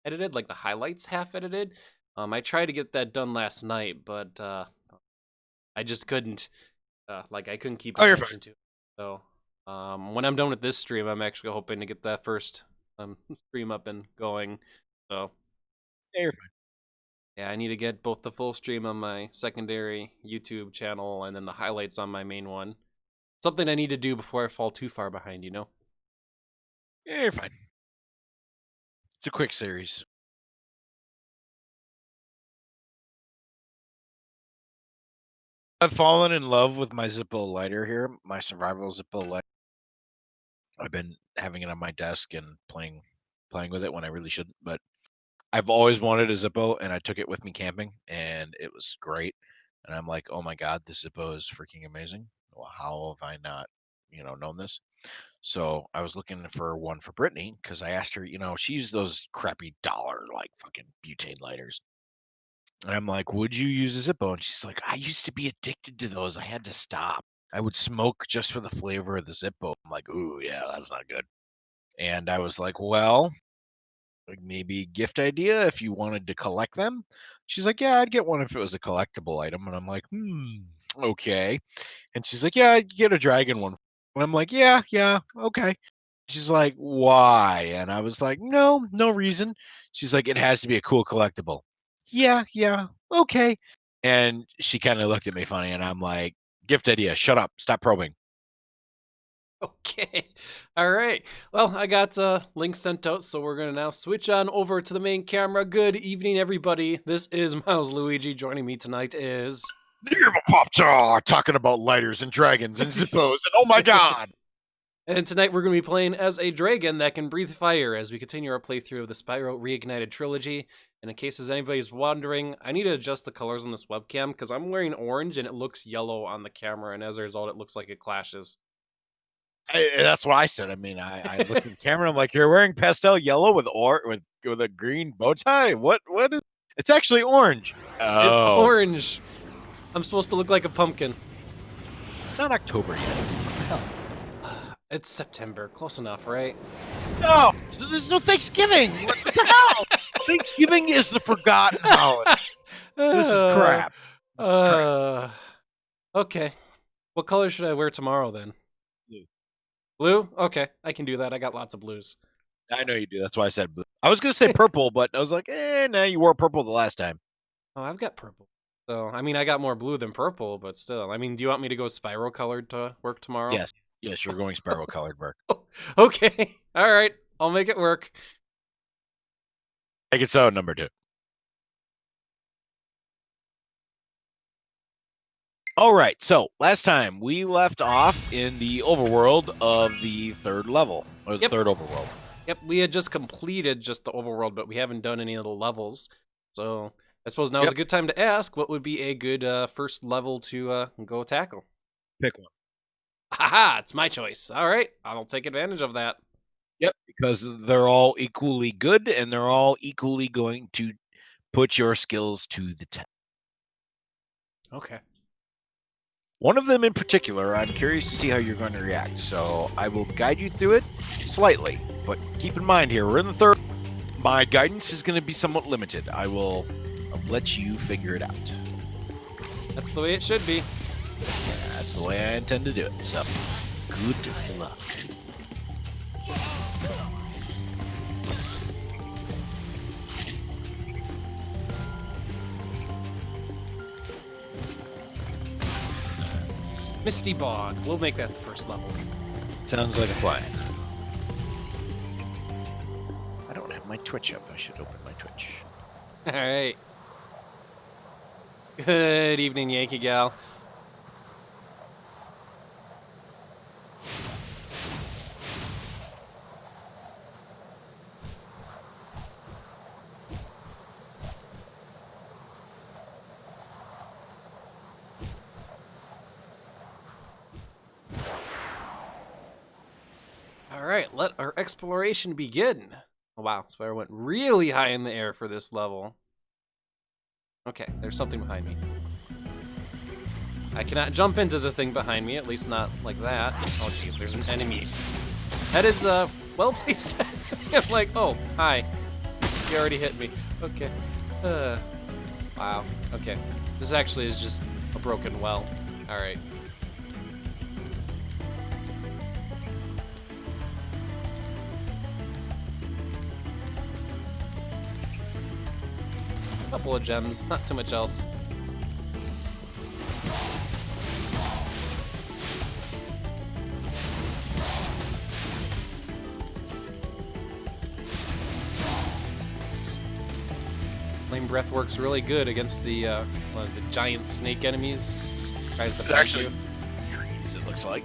edited, like the highlights half edited. I tried to get that done last night, but I just couldn't. Like I couldn't keep Oh, you're fine. attention to it. So when I'm done with this stream, I'm actually hoping to get that first stream up and going. So Yeah, you're fine. yeah, I need to get both the full stream on my secondary YouTube channel and then the highlights on my main one. Something I need to do before I fall too far behind, you know? Yeah, you're fine. It's a quick series. I've fallen in love with my Zippo lighter here, my survival Zippo lighter. I've been having it on my desk and playing with it when I really shouldn't, but I've always wanted a Zippo, and I took it with me camping, and it was great. And I'm like, oh my god, this Zippo is freaking amazing. Well, how have I not, known this? So I was looking for one for Brittany because I asked her, she used those crappy dollar like fucking butane lighters. And I'm like, would you use a Zippo? And she's like, I used to be addicted to those. I had to stop. I would smoke just for the flavor of the Zippo. I'm like, ooh, yeah, that's not good. And I was like, well, like maybe gift idea if you wanted to collect them. She's like, yeah, I'd get one if it was a collectible item. And I'm like, okay. And she's like, yeah, I'd get a dragon one. And I'm like, yeah, okay. She's like, why? And I was like, no reason. She's like, it has to be a cool collectible. Yeah, okay. And she kind of looked at me funny, and I'm like, gift idea, shut up, stop probing. Okay. All right. Well, I got links sent out, so we're going to now switch on over to the main camera. Good evening, everybody. This is Milesluigi. Joining me tonight is... The Evilpoptart talking about lighters and dragons and Zippos, and oh my god! And tonight we're going to be playing as a dragon that can breathe fire as we continue our playthrough of the Spyro Reignited Trilogy. And in case anybody's wondering, I need to adjust the colors on this webcam because I'm wearing orange and it looks yellow on the camera, and as a result, it looks like it clashes. That's what I said. I mean, I looked at the camera. I'm like, you're wearing pastel yellow with a green bow tie. What is? It's actually orange. It's Oh, orange. I'm supposed to look like a pumpkin. it's not October yet. What the hell? It's September. Close enough, right? No, so there's no Thanksgiving. What the hell? Thanksgiving is the forgotten holiday. This is crap. This is crap. Okay. What color should I wear tomorrow then? Blue. Blue? Okay, I can do that. I got lots of blues. I know you do. That's why I said blue. I was gonna say purple, but I was like, no, you wore purple the last time. Oh, I've got purple. So, I mean, I got more blue than purple, but still. I mean, do you want me to go Spyro colored to work tomorrow? Yes, you're going Spyro colored work. Okay. All right. I'll make it work. Make it so, number 2. All right, so last time we left off in the overworld of the third level, or the third overworld. Yep, we had just completed just the overworld, but we haven't done any of the levels. So I suppose now is a good time to ask, what would be a good first level to go tackle? Pick one. Haha, it's my choice. All right, I'll take advantage of that. Yep, because they're all equally good, and they're all equally going to put your skills to the test. Okay. One of them in particular, I'm curious to see how you're going to react, so I will guide you through it slightly. But keep in mind here, we're in the third. My guidance is going to be somewhat limited. I'll let you figure it out. That's the way it should be. Yeah, that's the way I intend to do it, so good luck. Misty Bog. We'll make that the first level. Sounds like a plan. I don't have my Twitch up. I should open my Twitch. All right. Good evening, Yankee Gal. All right, let our exploration begin. Oh, wow, Spyro went really high in the air for this level. Okay, there's something behind me. I cannot jump into the thing behind me, at least not like that. Oh, jeez, there's an enemy. That is, well placed. I'm like, oh, hi. You already hit me. Okay. Wow. Okay. This actually is just a broken well. Alright. Couple of gems, not too much else. Flame breath works really good against the the giant snake enemies. Tries to fight you. Trees, it looks like.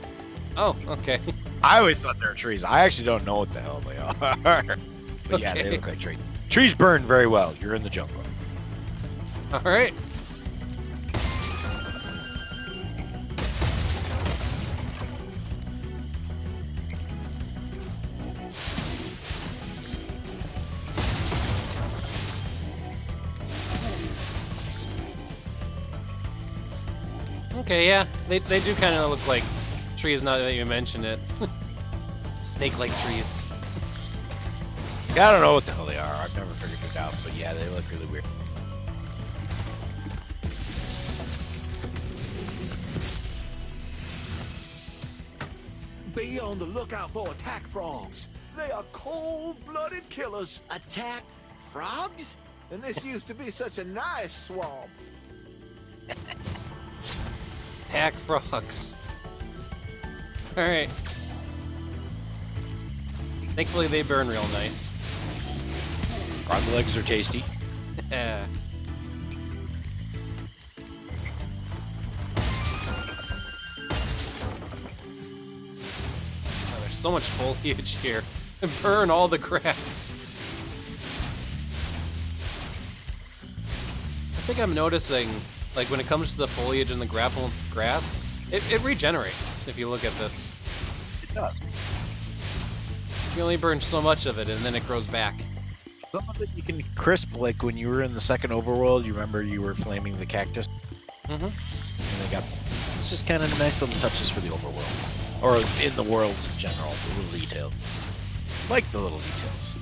Oh, okay. I always thought they were trees. I actually don't know what the hell they are. But yeah, Okay. they look like trees. Trees burn very well. You're in the jungle. All right. Okay, yeah, they do kind of look like trees now that you mention it. Snake-like trees. Yeah, I don't know what the hell they are. I've never figured it out, but yeah, they look really weird. Be on the lookout for attack frogs. They are cold-blooded killers. Attack frogs? And this used to be such a nice swamp. Attack frogs. All right. Thankfully, they burn real nice. Frog legs are tasty. Yeah. Oh, there's so much foliage here. Burn all the grass. I think I'm noticing, like, when it comes to the foliage and the grapple grass, it regenerates, if you look at this. It does. You only burn so much of it, and then it grows back. Some of it you can crisp, like when you were in the second overworld, you remember you were flaming the cactus? Mm-hmm. And they got, it's just kind of nice little touches for the overworld. Or in the world in general, the little detail. Like the little details.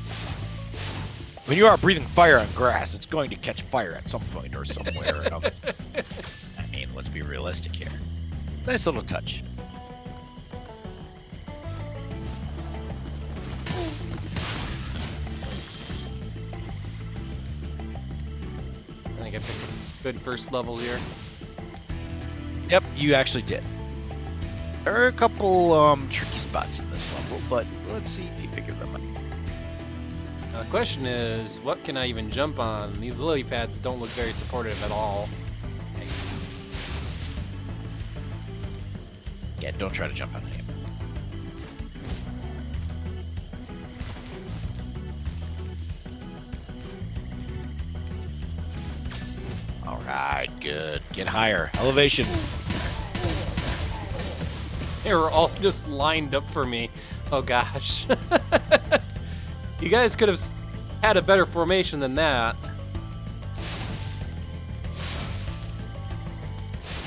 When you are breathing fire on grass, it's going to catch fire at some point or somewhere or another. I mean, let's be realistic here. Nice little touch. I think I picked a good first level here. Yep, you actually did. There are a couple tricky spots in this level, but let's see if you figure them out. Now the question is, what can I even jump on? These lily pads don't look very supportive at all. Yeah, don't try to jump on him. Alright, good. Get higher. Elevation. They were all just lined up for me. Oh gosh. You guys could have had a better formation than that.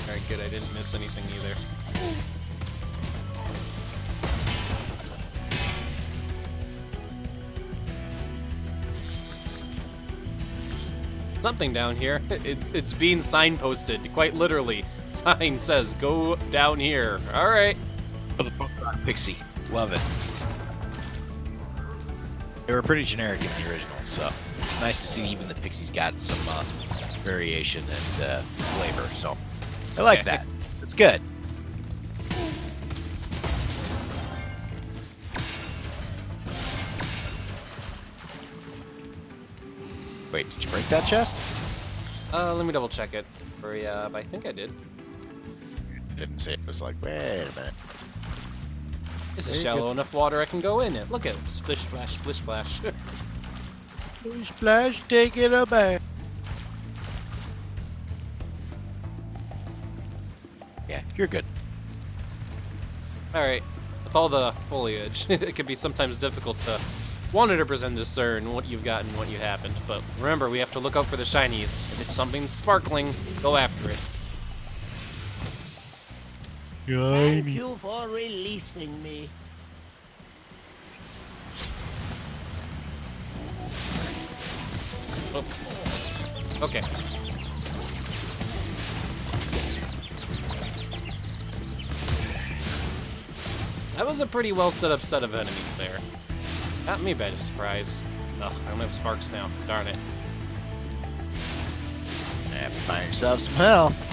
Alright, good. I didn't miss anything either. Something down here. It's being signposted, quite literally. Sign says, go down here. All right. Oh, the Pokemon Pixie. Love it. They were pretty generic in the original, so it's nice to see even the Pixies got some variation and flavor, so I like that. It's good. Wait, did you break that chest? Let me double check it for you, but I think I did. Didn't say it. Was like, wait a minute. This is Very shallow good. enough water I can go in it. Look at it. Splish, splash, splish, splash. Splash, take it away. Yeah, you're good. All right. With all the foliage, it can be sometimes difficult to 100% discern what you've got and what you haven't. But remember, we have to look out for the shinies. If it's something sparkling, go after it. Thank you for releasing me. Oh. Okay. That was a pretty well set up set of enemies there. Got me by surprise. Ugh, I don't have sparks now. Darn it. Yeah, find yourself some health.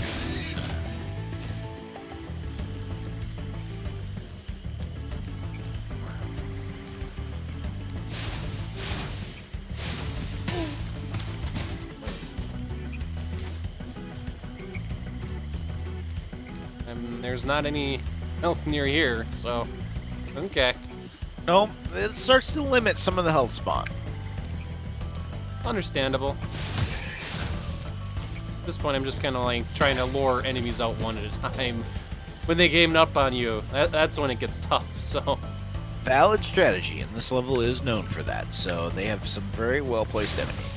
There's not any health near here, so okay. No, it starts to limit some of the health spawn. Understandable. At this point, I'm just kind of like trying to lure enemies out one at a time. When they game up on you, that's when it gets tough, so. Valid strategy, and this level is known for that, so they have some very well-placed enemies.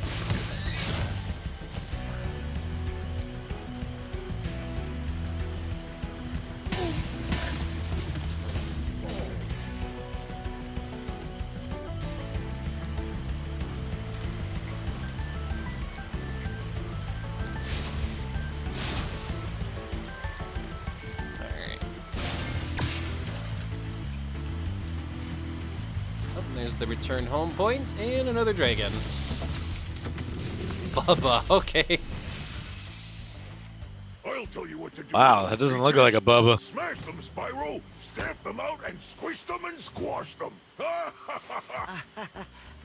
There's the return home point and another dragon. Bubba, okay. I'll tell you what to do. Wow, that doesn't look like a Bubba. Smash them, Spyro. Stamp them out and squish them and squash them.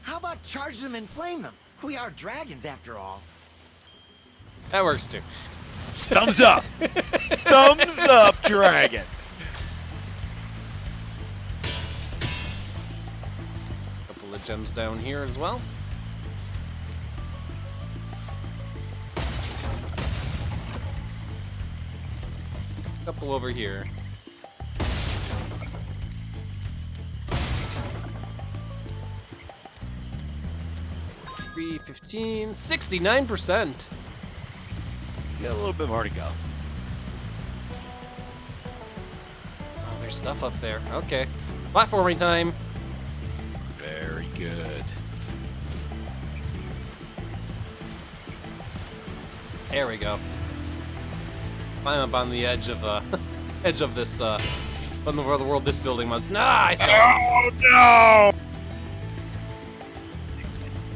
How about charge them and flame them? We are dragons after all. That works too. Thumbs up! Thumbs up, dragon! Couple of gems down here as well. Couple over here. $3.15, 69%. Got a little bit more to go. Oh, there's stuff up there. Okay. Platforming time. Very good. There we go. I'm up on the edge of this on the world this building was. Nah, I fell. Oh no!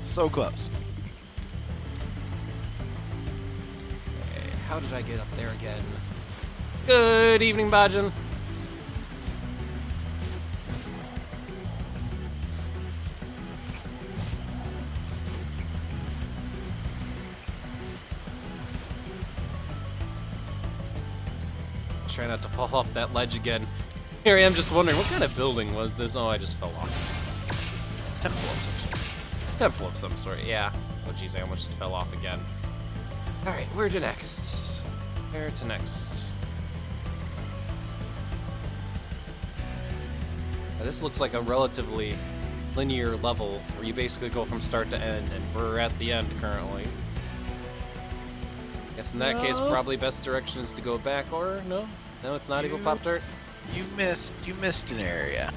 So close. Okay, how did I get up there again? Good evening, Bajin. Try not to fall off that ledge again. Here I am just wondering, what kind of building was this? Oh, I just fell off. Temple of some sort. Temple of some sort, yeah. Oh geez, I almost just fell off again. Alright, where to next? Where to next? Now, this looks like a relatively linear level where you basically go from start to end, and we're at the end currently. Guess in that case, probably best direction is to go back, or no? No, it's not Evilpoptart? You missed an area.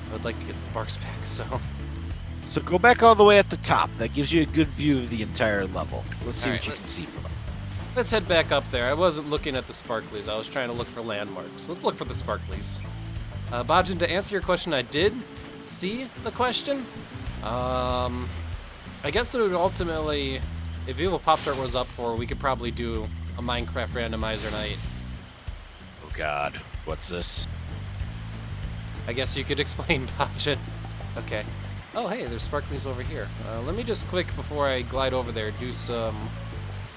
I would like to get Sparks back, so. So go back all the way at the top. That gives you a good view of the entire level. Let's see Alright, what you can see from it. Let's head back up there. I wasn't looking at the sparklies. I was trying to look for landmarks. Let's look for the sparklies. Bajin, to answer your question, I did see the question. I guess it would ultimately, if Evilpoptart was up for, we could probably do a Minecraft randomizer night. Oh god, what's this? I guess you could explain, Bajin. Okay. Oh, hey, there's sparklies over here. Let me just quick, before I glide over there, do some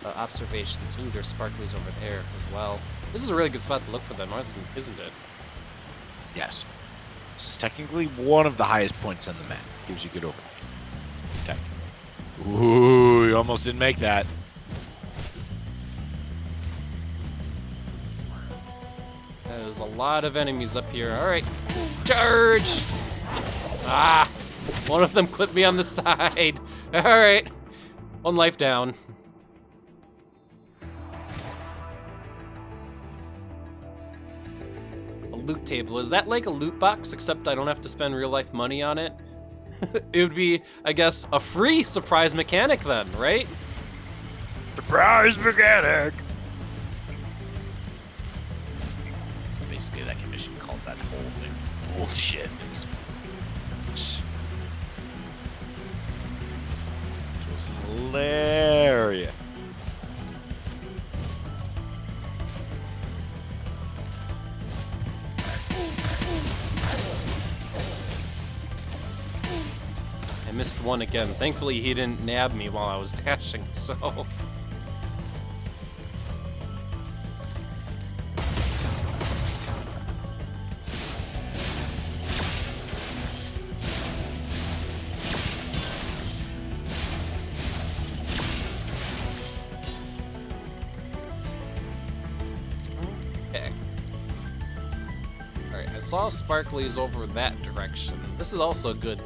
observations. Ooh, there's sparklies over there as well. This is a really good spot to look for them, isn't it? Yes. This is technically one of the highest points on the map. Gives you good overview. Okay. Ooh, you almost didn't make that. There's a lot of enemies up here. All right, charge! Ah, one of them clipped me on the side. All right, one life down. A loot table. Is that like a loot box, except I don't have to spend real life money on it? It would be, I guess, a free surprise mechanic then, right? Surprise mechanic! Basically, that commission called that whole thing bullshit. It was hilarious. I missed one again. Thankfully, he didn't nab me while I was dashing, so... Okay. Alright, I saw sparklies over that direction. This is also a good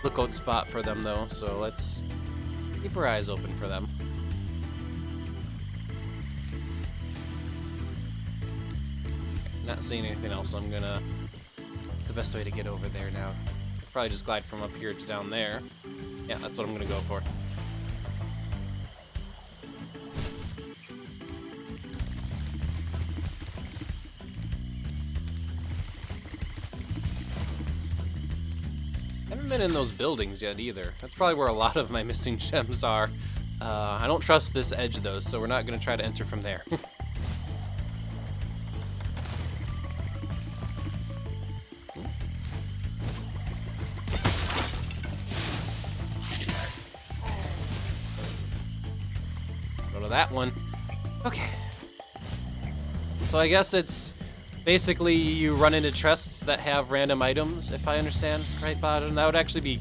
lookout spot for them, though, so let's keep our eyes open for them. Not seeing anything else, so I'm gonna... What's the best way to get over there now? Probably just glide from up here to down there. Yeah, that's what I'm gonna go for. I haven't been in those buildings yet either. That's probably where a lot of my missing gems are. I don't trust this edge though, so we're not gonna try to enter from there. Go to that one. Okay. So I guess it's basically you run into chests that have random items, if I understand right, Bottom. That would actually be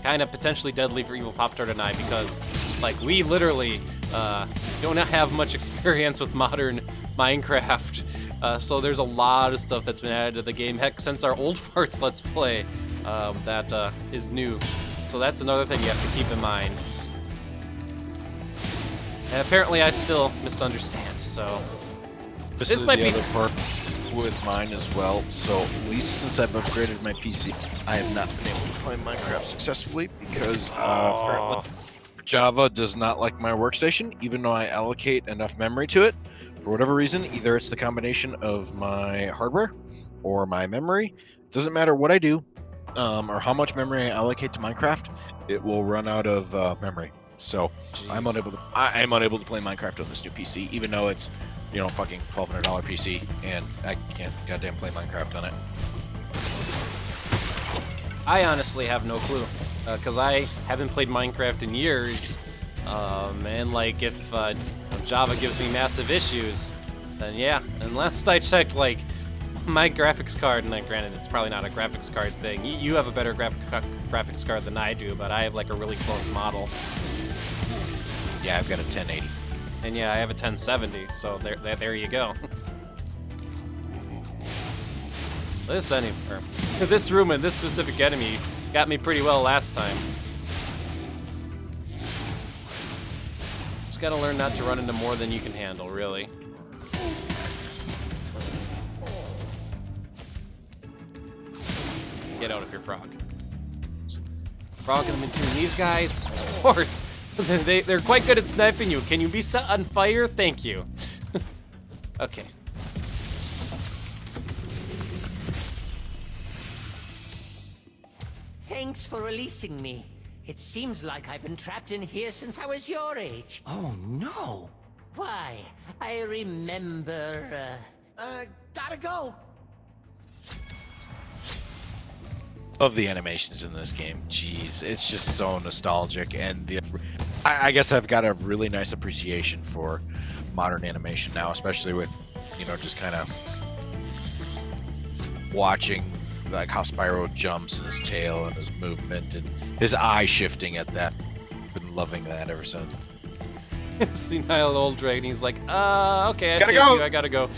kind of potentially deadly for Evilpoptart and I, because like we literally don't have much experience with modern Minecraft. So there's a lot of stuff that's been added to the game. Heck, since our old farts Let's Play, that is new. So that's another thing you have to keep in mind. And apparently I still misunderstand, so... This might is be... the other part with mine as well. So at least since I've upgraded my PC, I have not been able to play Minecraft successfully because apparently Java does not like my workstation, even though I allocate enough memory to it. For whatever reason, either it's the combination of my hardware or my memory. Doesn't matter what I do or how much memory I allocate to Minecraft, it will run out of memory. So Jeez. I am unable to play Minecraft on this new PC, even though it's, you know, fucking $1,200 PC, and I can't goddamn play Minecraft on it. I honestly have no clue, because I haven't played Minecraft in years, and like if Java gives me massive issues, then yeah. And last I checked, like, my graphics card, and granted it's probably not a graphics card thing, you have a better graphics card than I do, but I have like a really close model. Yeah, I've got a 1080. And yeah, I have a 1070, so there you go. This room and this specific enemy got me pretty well last time. Just gotta learn not to run into more than you can handle, really. Get out of here, frog. Frog in between these guys, of course. They're quite good at sniping you. Can you be set on fire? Thank you. Okay. Thanks for releasing me. It seems like I've been trapped in here since I was your age. Oh, no. Why, I remember, gotta go. Of the animations in this game, jeez, it's just so nostalgic, and I guess I've got a really nice appreciation for modern animation now, especially with, you know, just kind of watching like how Spyro jumps and his tail and his movement and his eye shifting at that. Been loving that ever since. Senile old dragon. He's like, okay, I Gotta see go. you. I gotta go.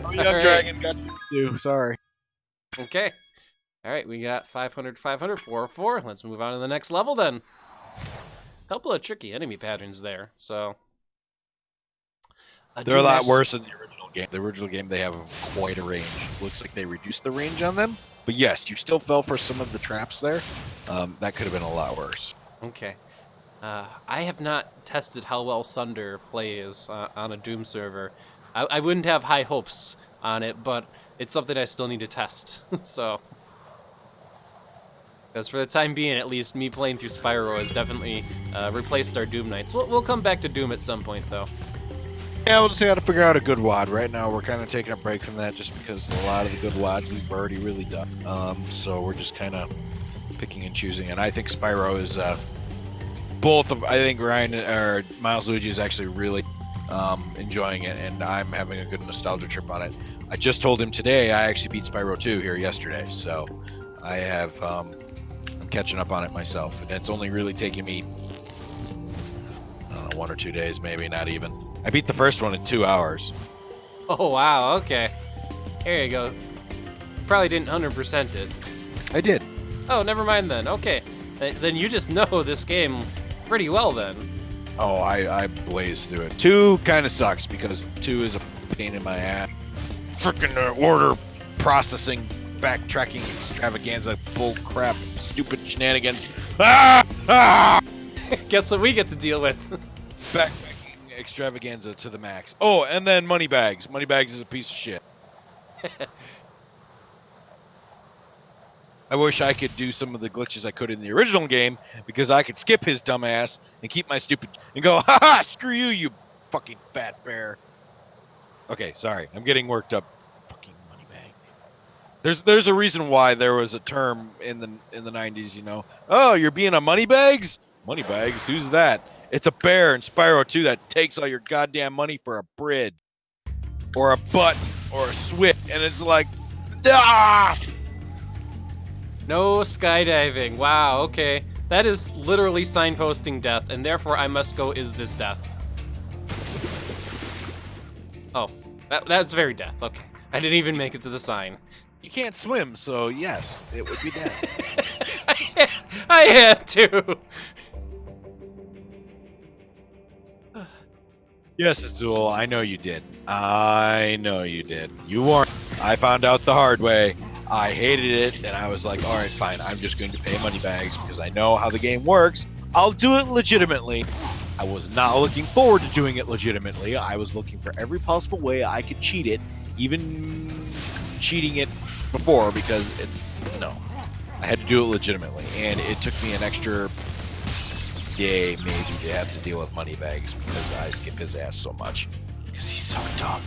Oh, young Alright. dragon got you. Sorry. Okay. All right, we got 500, 500, 404. Let's move on to the next level then. Couple of tricky enemy patterns there, so. They're a lot worse than the original game. The original game, they have quite a range. Looks like they reduced the range on them. But yes, you still fell for some of the traps there. That could have been a lot worse. Okay. I have not tested how well Sunder plays on a Doom server. I wouldn't have high hopes on it, but it's something I still need to test. So, because for the time being, at least, me playing through Spyro has definitely replaced our Doom nights. We'll come back to Doom at some point, though. Yeah, we'll just got to figure out a good WOD. Right now, we're kind of taking a break from that just because a lot of the good WODs we've already really done. So we're just kind of picking and choosing. And I think Spyro is both of. I think Ryan or Milesluigi is actually really enjoying it, and I'm having a good nostalgia trip on it. I just told him today I actually beat Spyro 2 here yesterday, so I have. I'm catching up on it myself, and it's only really taken me, I don't know, 1 or 2 days, maybe not even. I beat the first one in 2 hours. Oh, wow, okay. Here you go. Probably didn't 100% it. I did. Oh, never mind then. Okay. Then you just know this game pretty well then. Oh, I blazed through it. 2 kind of sucks because 2 is a pain in my ass. Freaking order processing, backtracking extravaganza, bull crap, stupid shenanigans. Guess what we get to deal with? Backtracking extravaganza to the max. Oh, and then Moneybags. Moneybags is a piece of shit. I wish I could do some of the glitches I could in the original game because I could skip his dumb ass and keep my stupid and go, haha, screw you, you fucking fat bear. Okay, sorry, I'm getting worked up. Fucking Moneybag. There's a reason why there was a term in the 90s, you know. Oh, you're being a Moneybags? Moneybags? Who's that? It's a bear in Spyro 2 that takes all your goddamn money for a bridge or a butt or a switch, and it's like, ah! No skydiving. Wow, okay. That is literally signposting death, and therefore I must go, is this death? Oh, that's very death. Okay. I didn't even make it to the sign. You can't swim, so yes, it would be death. I had to. Yes, Azul, I know you did. I know you did. You weren't. I found out the hard way. I hated it, and I was like, all right, fine. I'm just going to pay Moneybags because I know how the game works. I'll do it legitimately. I was not looking forward to doing it legitimately. I was looking for every possible way I could cheat it, even cheating it before because, no. I had to do it legitimately, and it took me an extra day maybe to have to deal with Moneybags because I skip his ass so much because he's so dumb.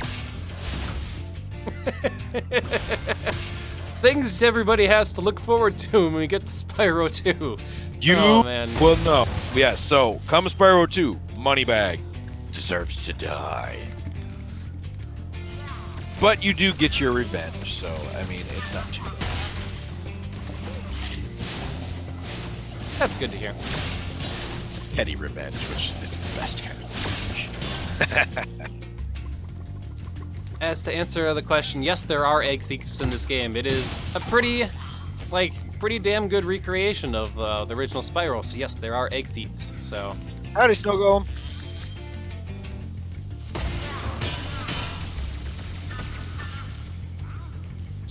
Things everybody has to look forward to when we get to Spyro 2. You man. will know. Yes, so come Spyro 2, Moneybag deserves to die. But you do get your revenge, so I mean it's not too bad. That's good to hear. It's petty revenge, which is the best kind of revenge. As to answer the question, yes, there are egg thieves in this game. It is a pretty damn good recreation of the original Spyro. So yes, there are egg thieves. So Howdy, Snow Golem.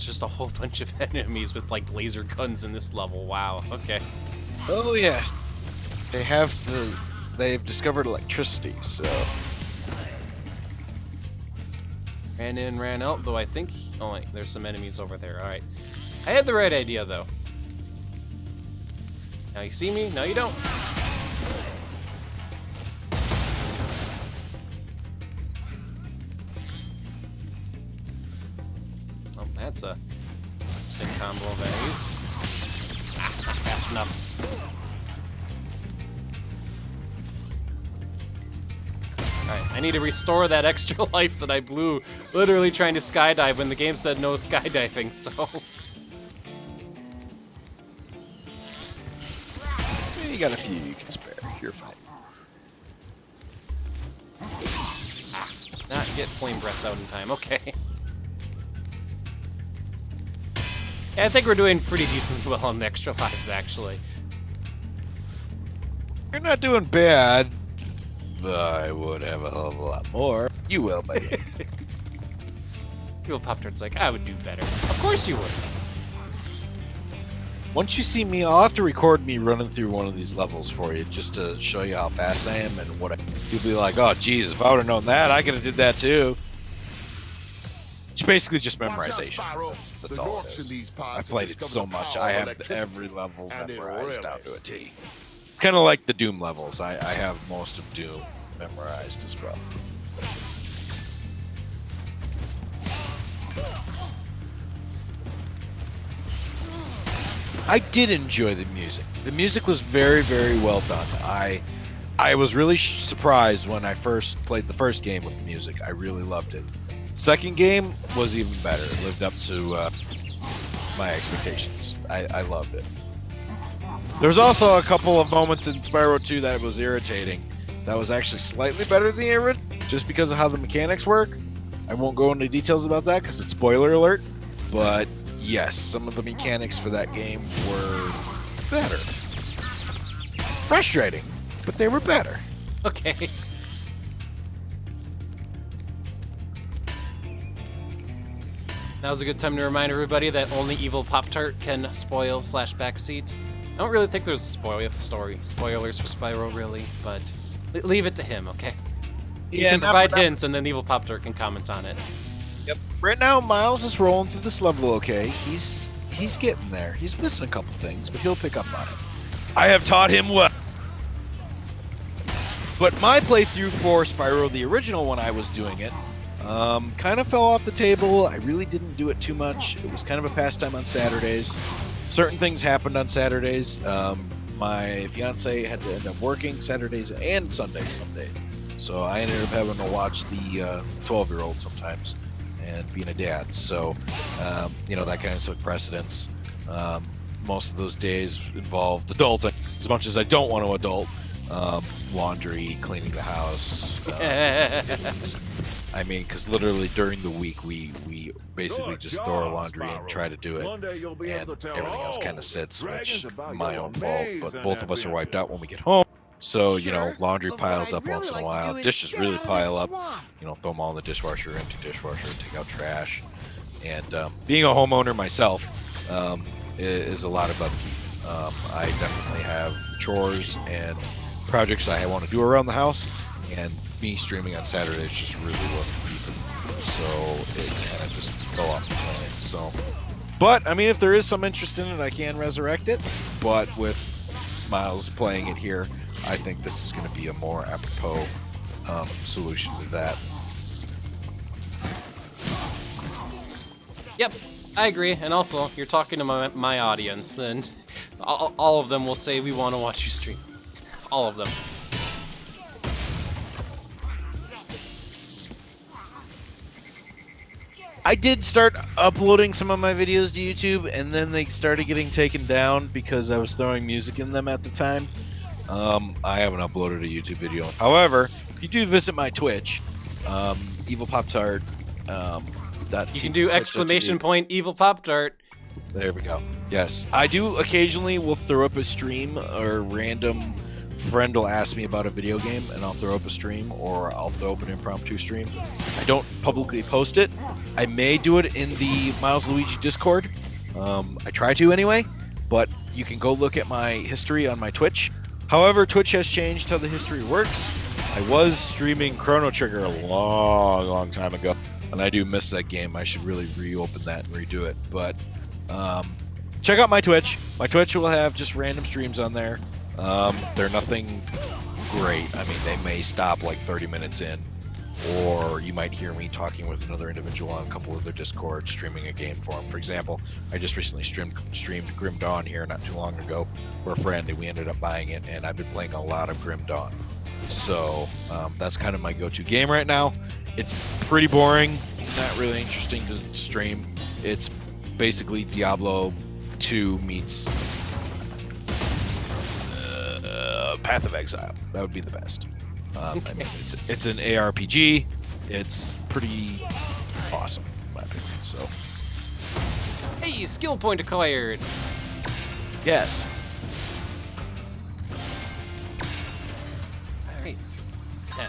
it's just a whole bunch of enemies with like laser guns in this level. Wow. Okay. Oh yes, they've discovered electricity, so. Ran in, ran out. Though I think, oh wait, there's some enemies over there. All right. I had the right idea though. Now you see me. No, you don't. Oh, that's a interesting combo of enemies. Ah, not fast enough. Alright, I need to restore that extra life that I blew literally trying to skydive when the game said no skydiving, so. You got a few you can spare. You're fine. Not get flame breath out in time, okay. Yeah, I think we're doing pretty decently well on the extra lives, actually. You're not doing bad. I would have a hell of a lot more. You will, buddy. Evilpoptart's like, I would do better. Of course you would. Once you see me, I'll have to record me running through one of these levels for you, just to show you how fast I am and what you'll be like, oh, geez, if I would have known that, I could have did that too. It's basically just memorization. That's all it is. I played it so much, I have every level memorized down to a T. It's kind of like the Doom levels. I have most of Doom memorized as well. I did enjoy the music. The music was very, very well done. I was really surprised when I first played the first game with the music. I really loved it. Second game was even better. It lived up to my expectations. I loved it. There was also a couple of moments in Spyro 2 that was irritating. That was actually slightly better than the original, just because of how the mechanics work. I won't go into details about that because it's spoiler alert, but yes, some of the mechanics for that game were better. Frustrating, but they were better. Okay. Now's a good time to remind everybody that only Evilpoptart can spoil / backseat. I don't really think there's spoilers for Spyro, really, but leave it to him, okay? He can provide hints, and then Evilpoptart can comment on it. Yep. Right now, Miles is rolling through this level okay. He's getting there. He's missing a couple things, but he'll pick up on it. I have taught him well. But my playthrough for Spyro the original, when I was doing it, kind of fell off the table. I really didn't do it too much. It was kind of a pastime on Saturdays. Certain things happened on Saturdays. My fiance had to end up working Saturdays and Sundays someday. So I ended up having to watch the 12-year-old sometimes and being a dad. So, that kind of took precedence. Most of those days involved adulting, as much as I don't want to adult. Laundry, cleaning the house. Because literally during the week we basically just throw our laundry and try to do it, and everything else kind of sits, which is my own fault. But both of us are wiped out when we get home. So, laundry piles up once in a while. Dishes really pile up. Throw them all in the dishwasher, empty dishwasher, take out trash. And being a homeowner myself is a lot of upkeep. I definitely have chores and projects I want to do around the house, and me streaming on Saturdays just really wasn't feasible. So it kind of just fell off the plan. So, but if there is some interest in it, I can resurrect it. But with Miles playing it here, I think this is going to be a more apropos solution to that. Yep, I agree. And also, you're talking to my audience, and all of them will say we want to watch you stream. All of them. I did start uploading some of my videos to YouTube, and then they started getting taken down because I was throwing music in them at the time. I haven't uploaded a YouTube video. However, if you do visit my Twitch, Evilpoptart, you can do exclamation point Evilpoptart. There we go. Yes, I do occasionally will throw up a stream, or random friend will ask me about a video game and I'll throw up a stream, or I'll throw up an impromptu stream. I don't publicly post it. I may do it in the Milesluigi Discord. I try to anyway, but you can go look at my history on my Twitch. However, Twitch has changed how the history works. I was streaming Chrono Trigger a long time ago, and I do miss that game. I should really reopen that and redo it. But check out my Twitch. My Twitch will have just random streams on there. They're nothing great. They may stop like 30 minutes in, or you might hear me talking with another individual on a couple of their Discord, streaming a game for them. For example, I just recently streamed Grim Dawn here not too long ago for a friend, and we ended up buying it, and I've been playing a lot of Grim Dawn. So that's kind of my go-to game right now. It's pretty boring, not really interesting to stream. It's basically Diablo 2 meets Path of Exile. That would be the best. It's an ARPG. It's pretty awesome, in my opinion. So, Hey, skill point acquired. yes. All right, 10,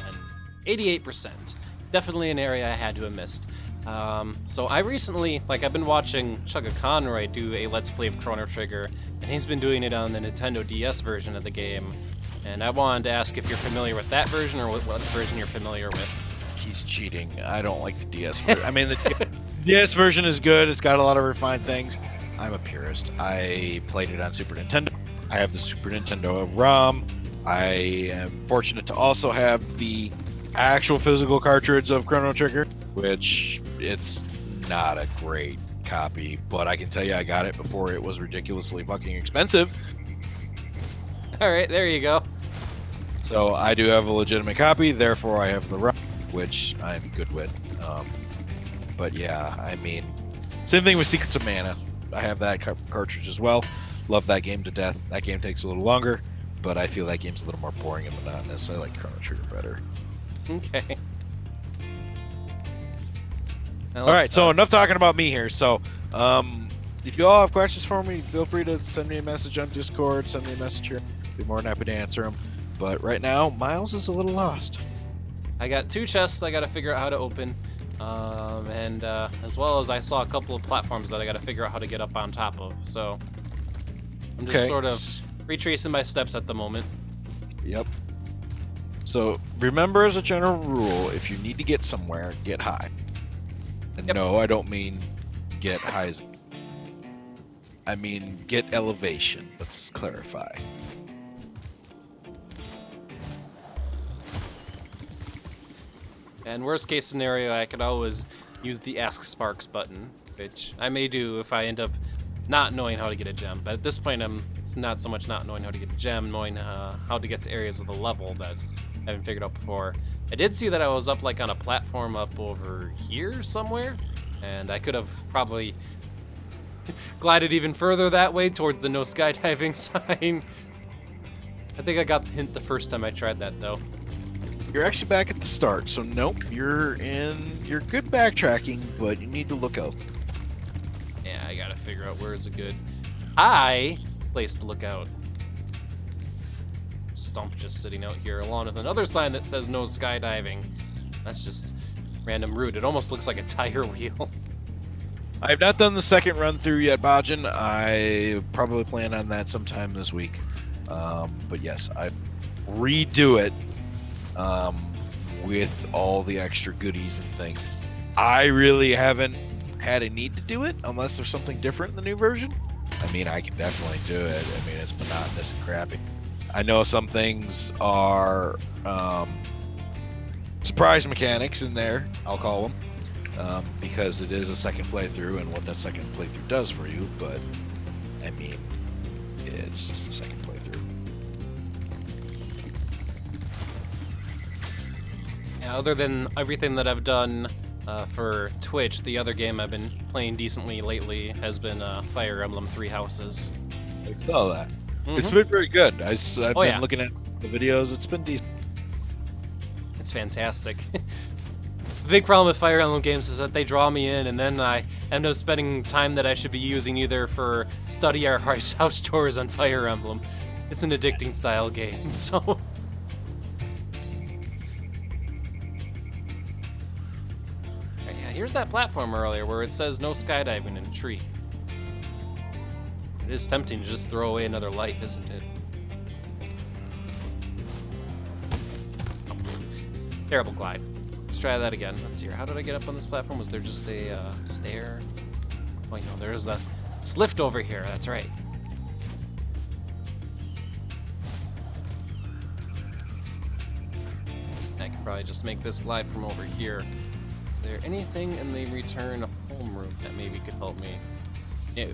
88%. Definitely an area I had to have missed. So I recently, I've been watching Chugga Conroy do a Let's Play of Chrono Trigger, and he's been doing it on the Nintendo DS version of the game. And I wanted to ask if you're familiar with that version or what version you're familiar with. He's cheating. I don't like the DS version. I mean, the DS version is good. It's got a lot of refined things. I'm a purist. I played it on Super Nintendo. I have the Super Nintendo ROM. I am fortunate to also have the actual physical cartridge of Chrono Trigger, which it's not a great copy, but I can tell you I got it before it was ridiculously fucking expensive. All right, there you go. So I do have a legitimate copy, therefore I have the ROM, which I'm good with. But yeah, I mean, same thing with Secrets of Mana. I have that cartridge as well. Love that game to death. That game takes a little longer, but I feel that game's a little more boring and monotonous. I like Chrono Trigger better. Okay. All right, so enough talking about me here. So, if you all have questions for me, feel free to send me a message on Discord, send me a message here. Be more than happy to answer them. But right now, Miles is a little lost. I got 2 chests I got to figure out how to open, and as well as I saw a couple of platforms that I got to figure out how to get up on top of. So I'm just sort of retracing my steps at the moment. Yep. So remember, as a general rule, if you need to get somewhere, get high. And no, I don't mean get high. I mean get elevation. Let's clarify. And worst case scenario, I could always use the Ask Sparks button, which I may do if I end up not knowing how to get a gem. But at this point, it's not so much not knowing how to get a gem, knowing how to get to areas of the level that I haven't figured out before. I did see that I was up on a platform up over here somewhere, and I could have probably glided even further that way towards the no skydiving sign. I think I got the hint the first time I tried that, though. You're actually back at the start, so nope, you're good backtracking, but you need to look out. Yeah, I gotta figure out where is a good high place to look out. Stump just sitting out here along with another sign that says no skydiving. That's just random rude. It almost looks like a tire wheel. I have not done the second run through yet, Bajin. I probably plan on that sometime this week. But yes, I redo it with all the extra goodies and things. I really haven't had a need to do it unless there's something different in the new version. I mean, I can definitely do it. I mean, it's monotonous and crappy. I know some things are surprise mechanics in there, I'll call them, because it is a second playthrough and what that second playthrough does for you, but I mean, it's just a second playthrough. Yeah, other than everything that I've done for Twitch, the other game I've been playing decently lately has been Fire Emblem 3 Houses. I saw that. It's been very good. I've been looking at the videos. It's been decent. It's fantastic. The big problem with Fire Emblem games is that they draw me in, and then I end up spending time that I should be using either for study or house chores on Fire Emblem. It's an addicting style game, so... Yeah, here's that platform earlier where it says no skydiving in a tree. It is tempting to just throw away another life, isn't it? Terrible glide. Let's try that again. Let's see here. How did I get up on this platform? Was there just a stair? Oh, no, there's a lift over here. That's right. I could probably just make this glide from over here. Is there anything in the return home room that maybe could help me? No.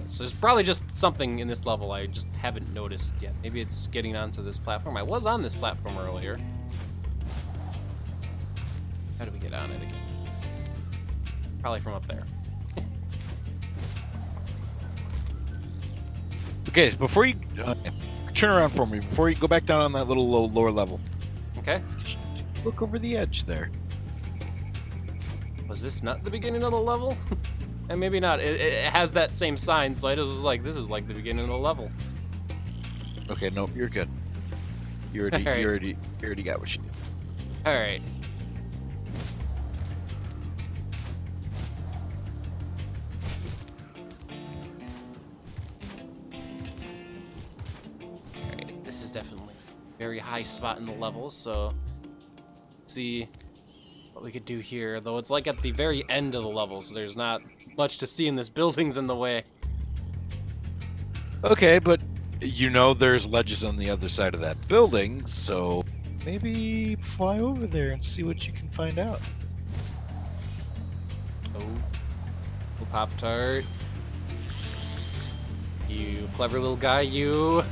So there's probably just something in this level I just haven't noticed yet. Maybe it's getting onto this platform. I was on this platform earlier. How do we get on it again? Probably from up there. Okay, so before you turn around for me, before you go back down on that little lower level. Okay. Look over the edge there. Was this not the beginning of the level? And maybe not. It has that same sign, so I just was like, this is like the beginning of the level. Okay, nope, you're good. You already got what you did. All right. is definitely a very high spot in the level, so let's see what we could do here. Though it's like at the very end of the level, so there's not much to see, and this building's in the way. Okay, but you know there's ledges on the other side of that building, so maybe fly over there and see what you can find out. Oh, Pop-Tart. You clever little guy, you.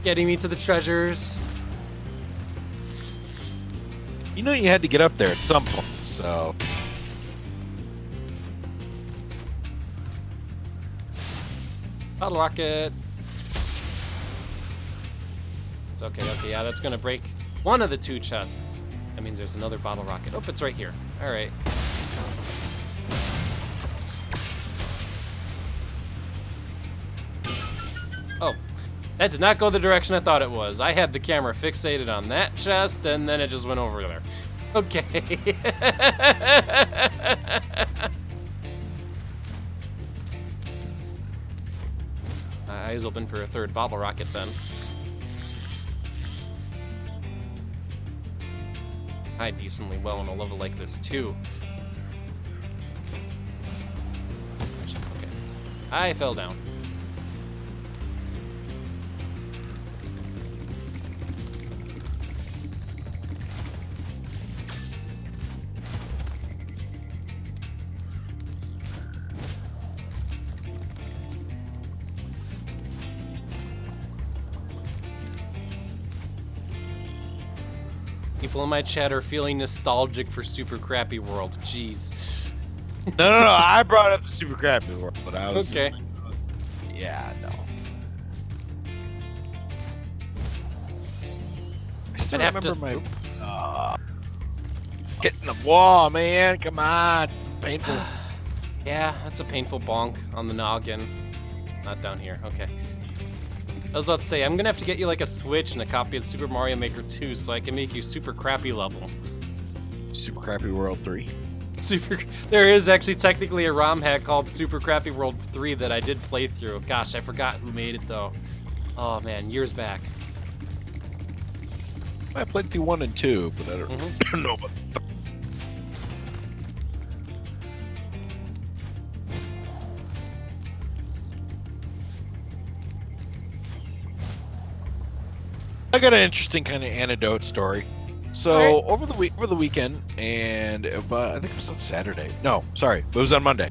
Getting me to the treasures. You know you had to get up there at some point, so... Bottle rocket. It's okay, yeah, that's gonna break one of the 2 chests. That means there's another bottle rocket. Oh, it's right here. Alright. Oh, that did not go the direction I thought it was. I had the camera fixated on that chest, and then it just went over there. Okay. My eyes open for a 3rd bottle rocket then. Hide decently well on a level like this too. Okay. I fell down. People in my chat are feeling nostalgic for Super Crappy World. Jeez. No, I brought up the Super Crappy World, but I was okay. Just like, yeah, no. I still remember my... Get in the wall, man. Come on. It's painful. Yeah, that's a painful bonk on the noggin. Not down here. Okay. I was about to say, I'm gonna have to get you like a Switch and a copy of Super Mario Maker 2 so I can make you Super Crappy level. Super Crappy World 3. There is actually technically a ROM hack called Super Crappy World 3 that I did play through. Gosh, I forgot who made it though. Oh man, years back. I played through 1 and 2, but I don't know about the third. I got an interesting kind of anecdote story. So over the weekend, and I think it was on Saturday. No, sorry, it was on Monday.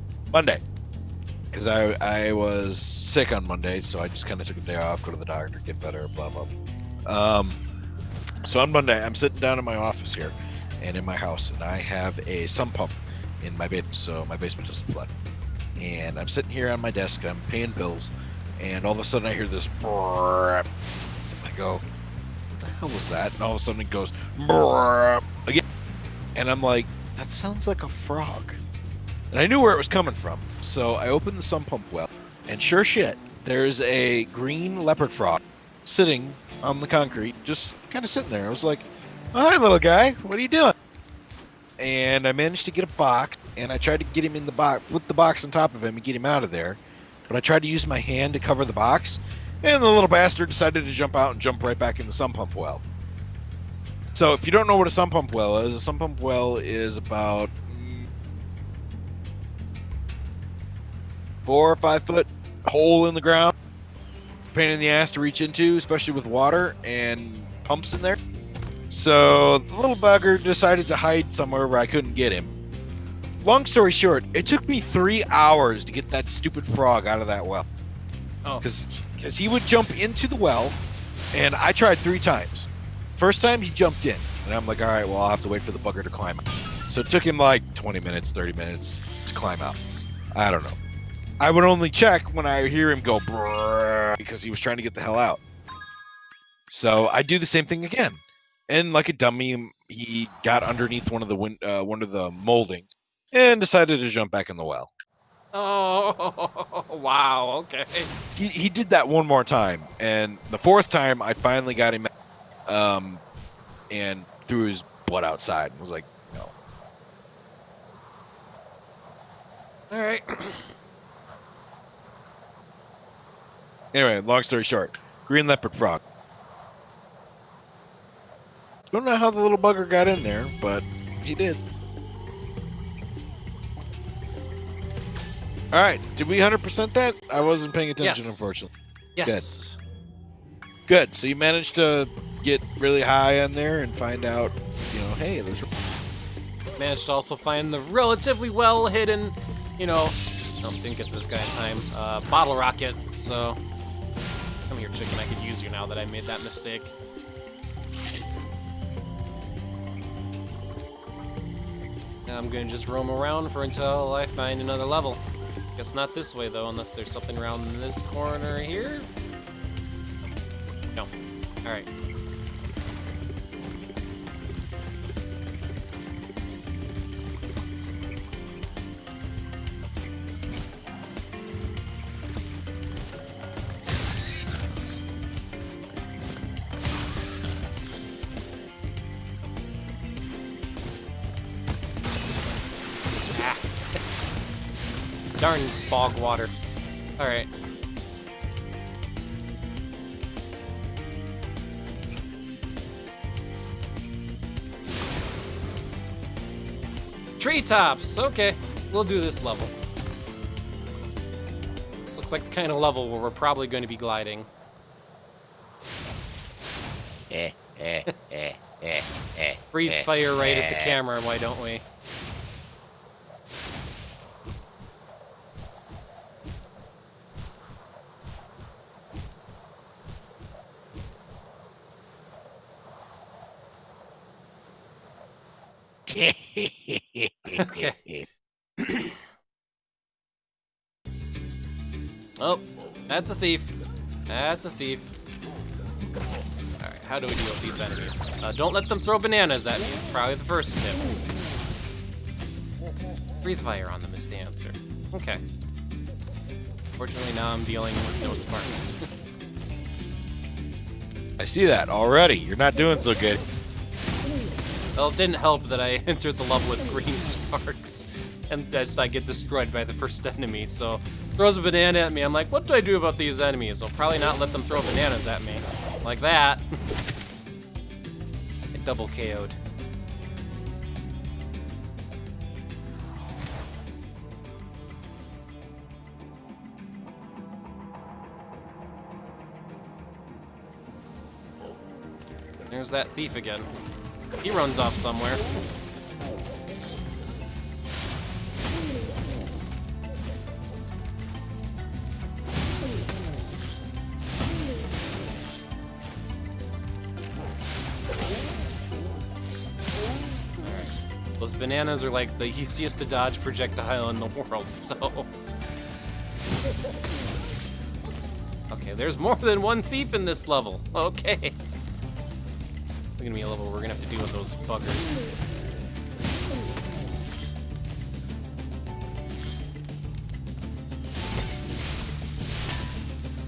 Because I was sick on Monday, so I just kind of took a day off, go to the doctor, get better, blah blah. So on Monday, I'm sitting down in my office here, and in my house, and I have a sump pump in my basement, so my basement doesn't flood. And I'm sitting here on my desk, I'm paying bills, and all of a sudden I hear this. I go, what the hell was that? And all of a sudden it goes again, and I'm like, that sounds like a frog. And I knew where it was coming from, so I opened the sump pump well, and sure shit, there's a green leopard frog sitting on the concrete, just kind of sitting there. I was like, oh, hi, little guy, what are you doing? And I managed to get a box, and I tried to get him in the box, flip the box on top of him and get him out of there. But I tried to use my hand to cover the box, and the little bastard decided to jump out and jump right back in the sump pump well. So if you don't know what a sump pump well is, a sump pump well is about 4 or 5 foot hole in the ground. It's a pain in the ass to reach into, especially with water and pumps in there. So the little bugger decided to hide somewhere where I couldn't get him. Long story short, it took me 3 hours to get that stupid frog out of that well. Oh. Because he would jump into the well, and I tried 3 times. First time, he jumped in, and I'm like, all right, well, I'll have to wait for the bugger to climb out. So it took him like 20 minutes, 30 minutes to climb out. I don't know. I would only check when I hear him go brrr, because he was trying to get the hell out. So I do the same thing again. And like a dummy, he got underneath one of the moldings and decided to jump back in the well. Oh, wow, okay. He did that one more time, and the 4th time I finally got him and threw his blood outside and was like, no. All right. Anyway, long story short, green leopard frog. Don't know how the little bugger got in there, but he did. All right, did we 100% that? I wasn't paying attention, Yes. unfortunately. Yes. Good. So you managed to get really high on there and find out, hey, there's. Managed to also find the relatively well hidden, oh, didn't get to this guy in time, bottle rocket. So, come here, chicken. I could use you now that I made that mistake. And I'm gonna just roam around for until I find another level. Guess not this way though, unless there's something around this corner here. No. All right. Darn bog water. Alright. Treetops! Okay, we'll do this level. This looks like the kind of level where we're probably going to be gliding. Breathe fire right at the camera, why don't we? Okay. Oh, that's a thief. That's a thief. Alright, how do we deal with these enemies? Don't let them throw bananas at me. It's probably the first tip. Breathe fire on them is the answer. Okay. Fortunately, now I'm dealing with no sparks. I see that already. You're not doing so good. Well, it didn't help that I entered the level with green sparks, and I get destroyed by the first enemy, so throws a banana at me. I'm like, what do I do about these enemies? I'll probably not let them throw bananas at me. Like that. I double KO'd. There's that thief again. He runs off somewhere. Those bananas are like the easiest to dodge projectile in the world, so... Okay, there's more than one thief in this level. Okay. It's gonna be a level we're gonna have to deal with those buggers.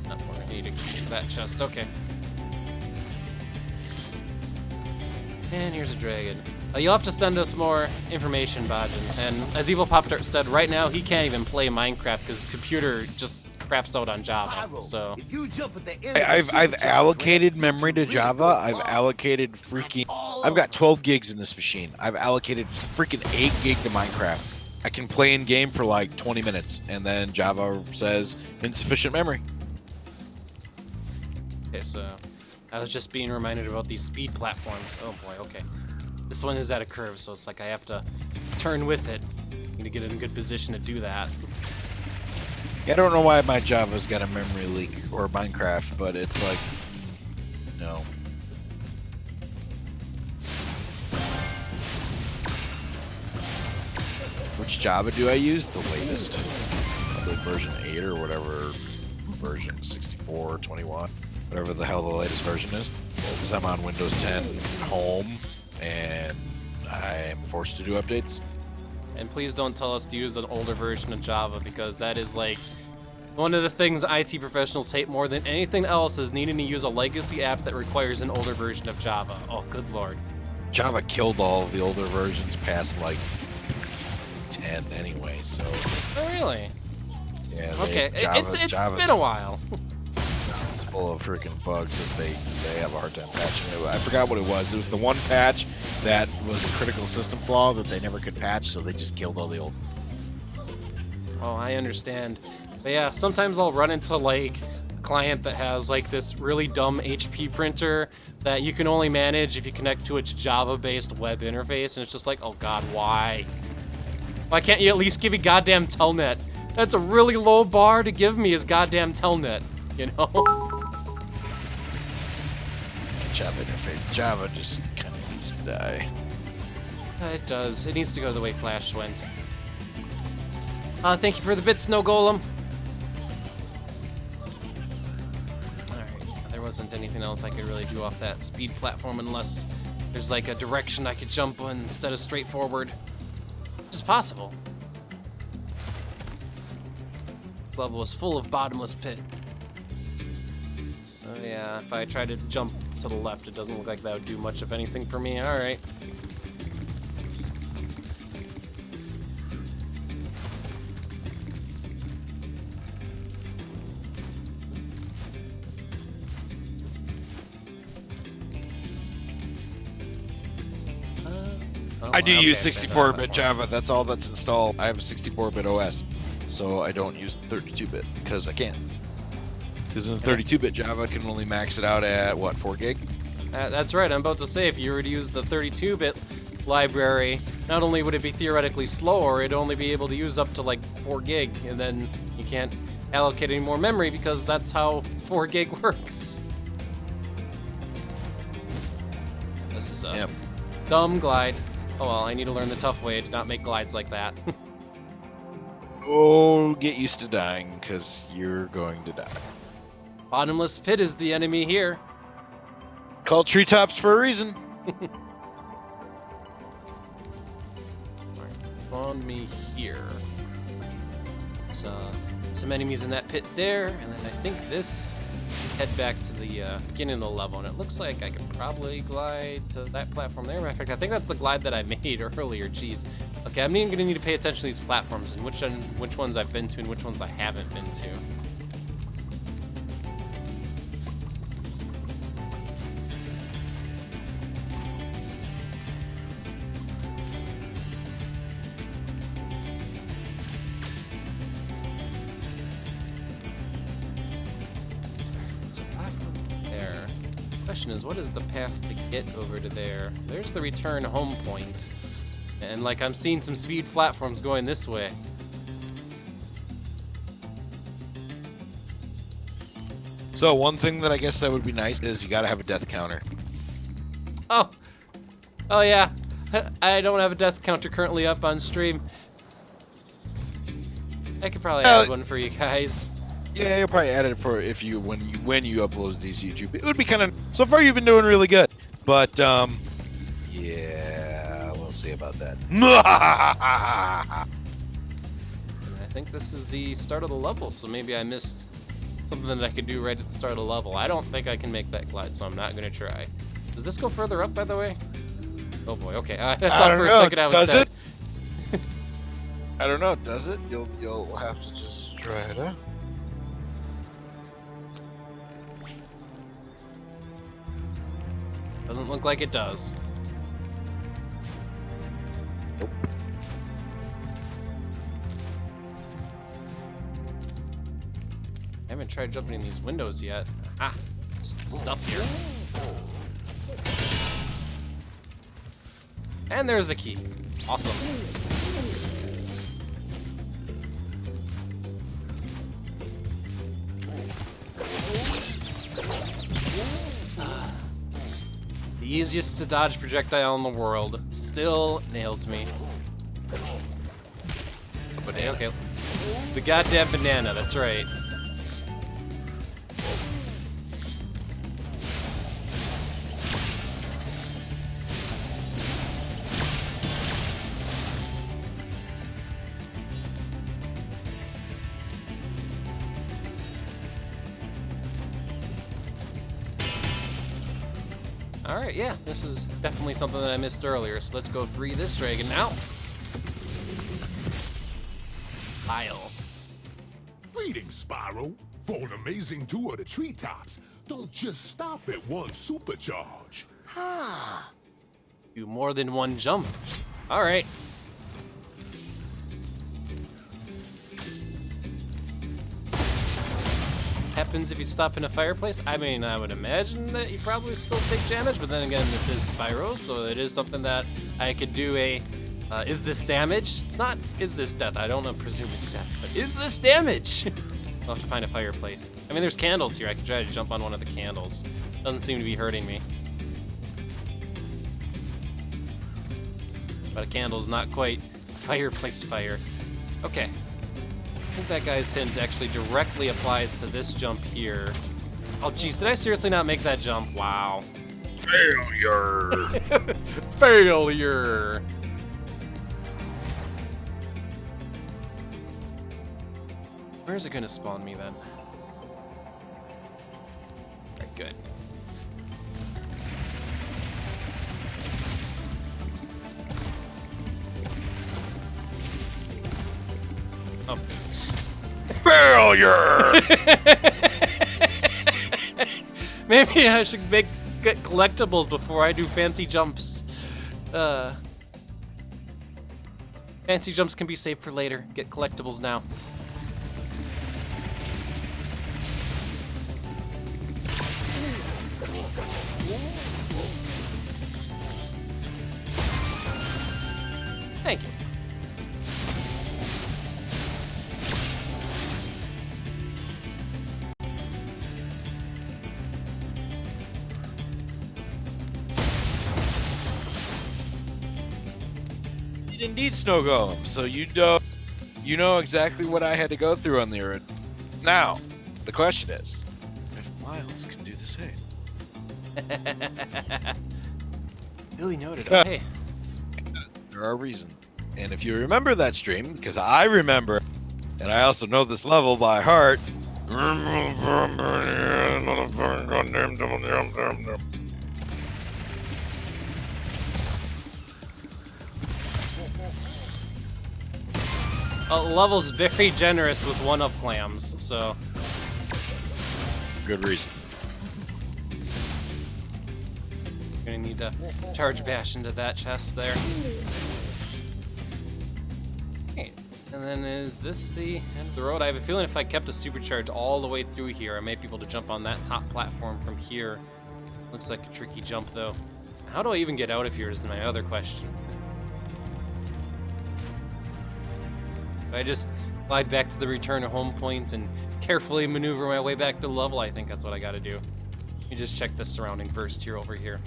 Not more. I need to keep that chest. Okay. And here's a dragon. You'll have to send us more information, Bajin. And as Evilpoptart said, right now he can't even play Minecraft because his computer just craps out on Java. So I've allocated memory to Java. I've allocated freaking. I've got 12 gigs in this machine. I've allocated freaking 8 gig to Minecraft. I can play in game for like 20 minutes, and then Java says insufficient memory. okay, so I was just being reminded about these speed platforms. Oh boy. Okay. This one is at a curve, so it's like I have to turn with it. I'm gonna get in a good position to do that. I don't know why my Java's got a memory leak or Minecraft, but it's like, no. Which Java do I use? The latest, the version 8 or whatever, version 64, 21, whatever the hell the latest version is. Because I'm on Windows 10 Home, and I'm forced to do updates. And please don't tell us to use an older version of Java, because that is like one of the things IT professionals hate more than anything else, is needing to use a legacy app that requires an older version of Java. Oh, good lord. Java killed all of the older versions past like 10 anyway, so. Oh, really? Yeah. Okay, it's been a while. full of freaking bugs that they have a hard time patching it. I forgot what it was. It was the one patch that was a critical system flaw that they never could patch, so they just killed all the old. Oh, I understand. But yeah, sometimes I'll run into like a client that has like this really dumb HP printer that you can only manage if you connect to its Java-based web interface, and it's just like, oh god, why? Why can't you at least give me goddamn telnet? That's a really low bar to give me is goddamn telnet, you know? Java interface. Java just kind of needs to die. It does. It needs to go the way Flash went. Thank you for the bit, Snow Golem. Alright, there wasn't anything else I could really do off that speed platform unless there's like a direction I could jump in instead of straightforward. It's possible. This level is full of bottomless pit. So yeah, if I try to jump to the left, it doesn't look like that would do much of anything for me. Alright. I do use 64-bit Java. That's all that's installed. I have a 64-bit OS, so I don't use 32-bit because I can't. Because in the 32-bit Java, I can only max it out at what, 4 gig? That's right. I'm about to say if you were to use the 32-bit library, not only would it be theoretically slower, it'd only be able to use up to like 4 gig, and then you can't allocate any more memory because that's how 4 gig works. This is a dumb glide. Oh well, I need to learn the tough way to not make glides like that. Oh, get used to dying, because you're going to die. Bottomless pit is the enemy here. Called treetops for a reason. Alright, spawn me here. So, some enemies in that pit there, and then I think this head back to the beginning of the level, and it looks like I could probably glide to that platform there. Matter of fact, I think that's the glide that I made earlier. Jeez. Okay, I'm going to need to pay attention to these platforms and which ones I've been to and which ones I haven't been to. Question is, what is the path to get over to there? There's the return home point. And like I'm seeing some speed platforms going this way. So one thing that I guess that would be nice is you gotta have a death counter. Oh yeah. I don't have a death counter currently up on stream. I could probably add one for you guys. Yeah, you'll probably add it for if you when you upload these to YouTube. It would be kind of so far you've been doing really good, but yeah, we'll see about that. I think this is the start of the level, so maybe I missed something that I could do right at the start of the level. I don't think I can make that glide, so I'm not gonna try. Does this go further up, by the way? Oh boy, okay. I thought for a second I was dead. I don't know. Does it? You'll have to just try it out. Doesn't look like it does. Nope. I haven't tried jumping in these windows yet. Ah, stuff here. And there's the key. Awesome. The easiest to dodge projectile in the world still nails me. Okay. The goddamn banana, that's right. Alright, yeah, this was definitely something that I missed earlier, so let's go free this dragon now. Kyle. Greetings, Spyro. For an amazing tour of the treetops, don't just stop at one supercharge. Do more than one jump. All right. Happens if you stop in a fireplace? I mean, I would imagine that you probably still take damage, but then again, this is Spyro, so it is something that I could do a, is this damage? It's not, is this death? I don't know, presume it's death, but is this damage? I'll have to find a fireplace. I mean, there's candles here. I could try to jump on one of the candles. Doesn't seem to be hurting me. But a candle's not quite fireplace fire. Okay. I think that guy's hint actually directly applies to this jump here. Oh, geez, did I seriously not make that jump? Wow. Failure. Failure. Where's it gonna spawn me then? Alright, good. Oh. Failure. Maybe I should get collectibles before I do fancy jumps. Fancy jumps can be saved for later. Get collectibles now. Thank you. Indeed, Snow Golem. So you know exactly what I had to go through on the earth. Now, the question is, if Miles can do the same. Duly noted. Oh, hey. There are reasons. And if you remember that stream, because I remember, and I also know this level by heart. Level's very generous with one-up clams, so. Good reason. Gonna need to charge bash into that chest there. Okay, and then is this the end of the road? I have a feeling if I kept a supercharge all the way through here, I might be able to jump on that top platform from here. Looks like a tricky jump though. How do I even get out of here is my other question. If I just glide back to the return to home point and carefully maneuver my way back to the level, I think that's what I gotta do. Let me just check the surrounding first here over here.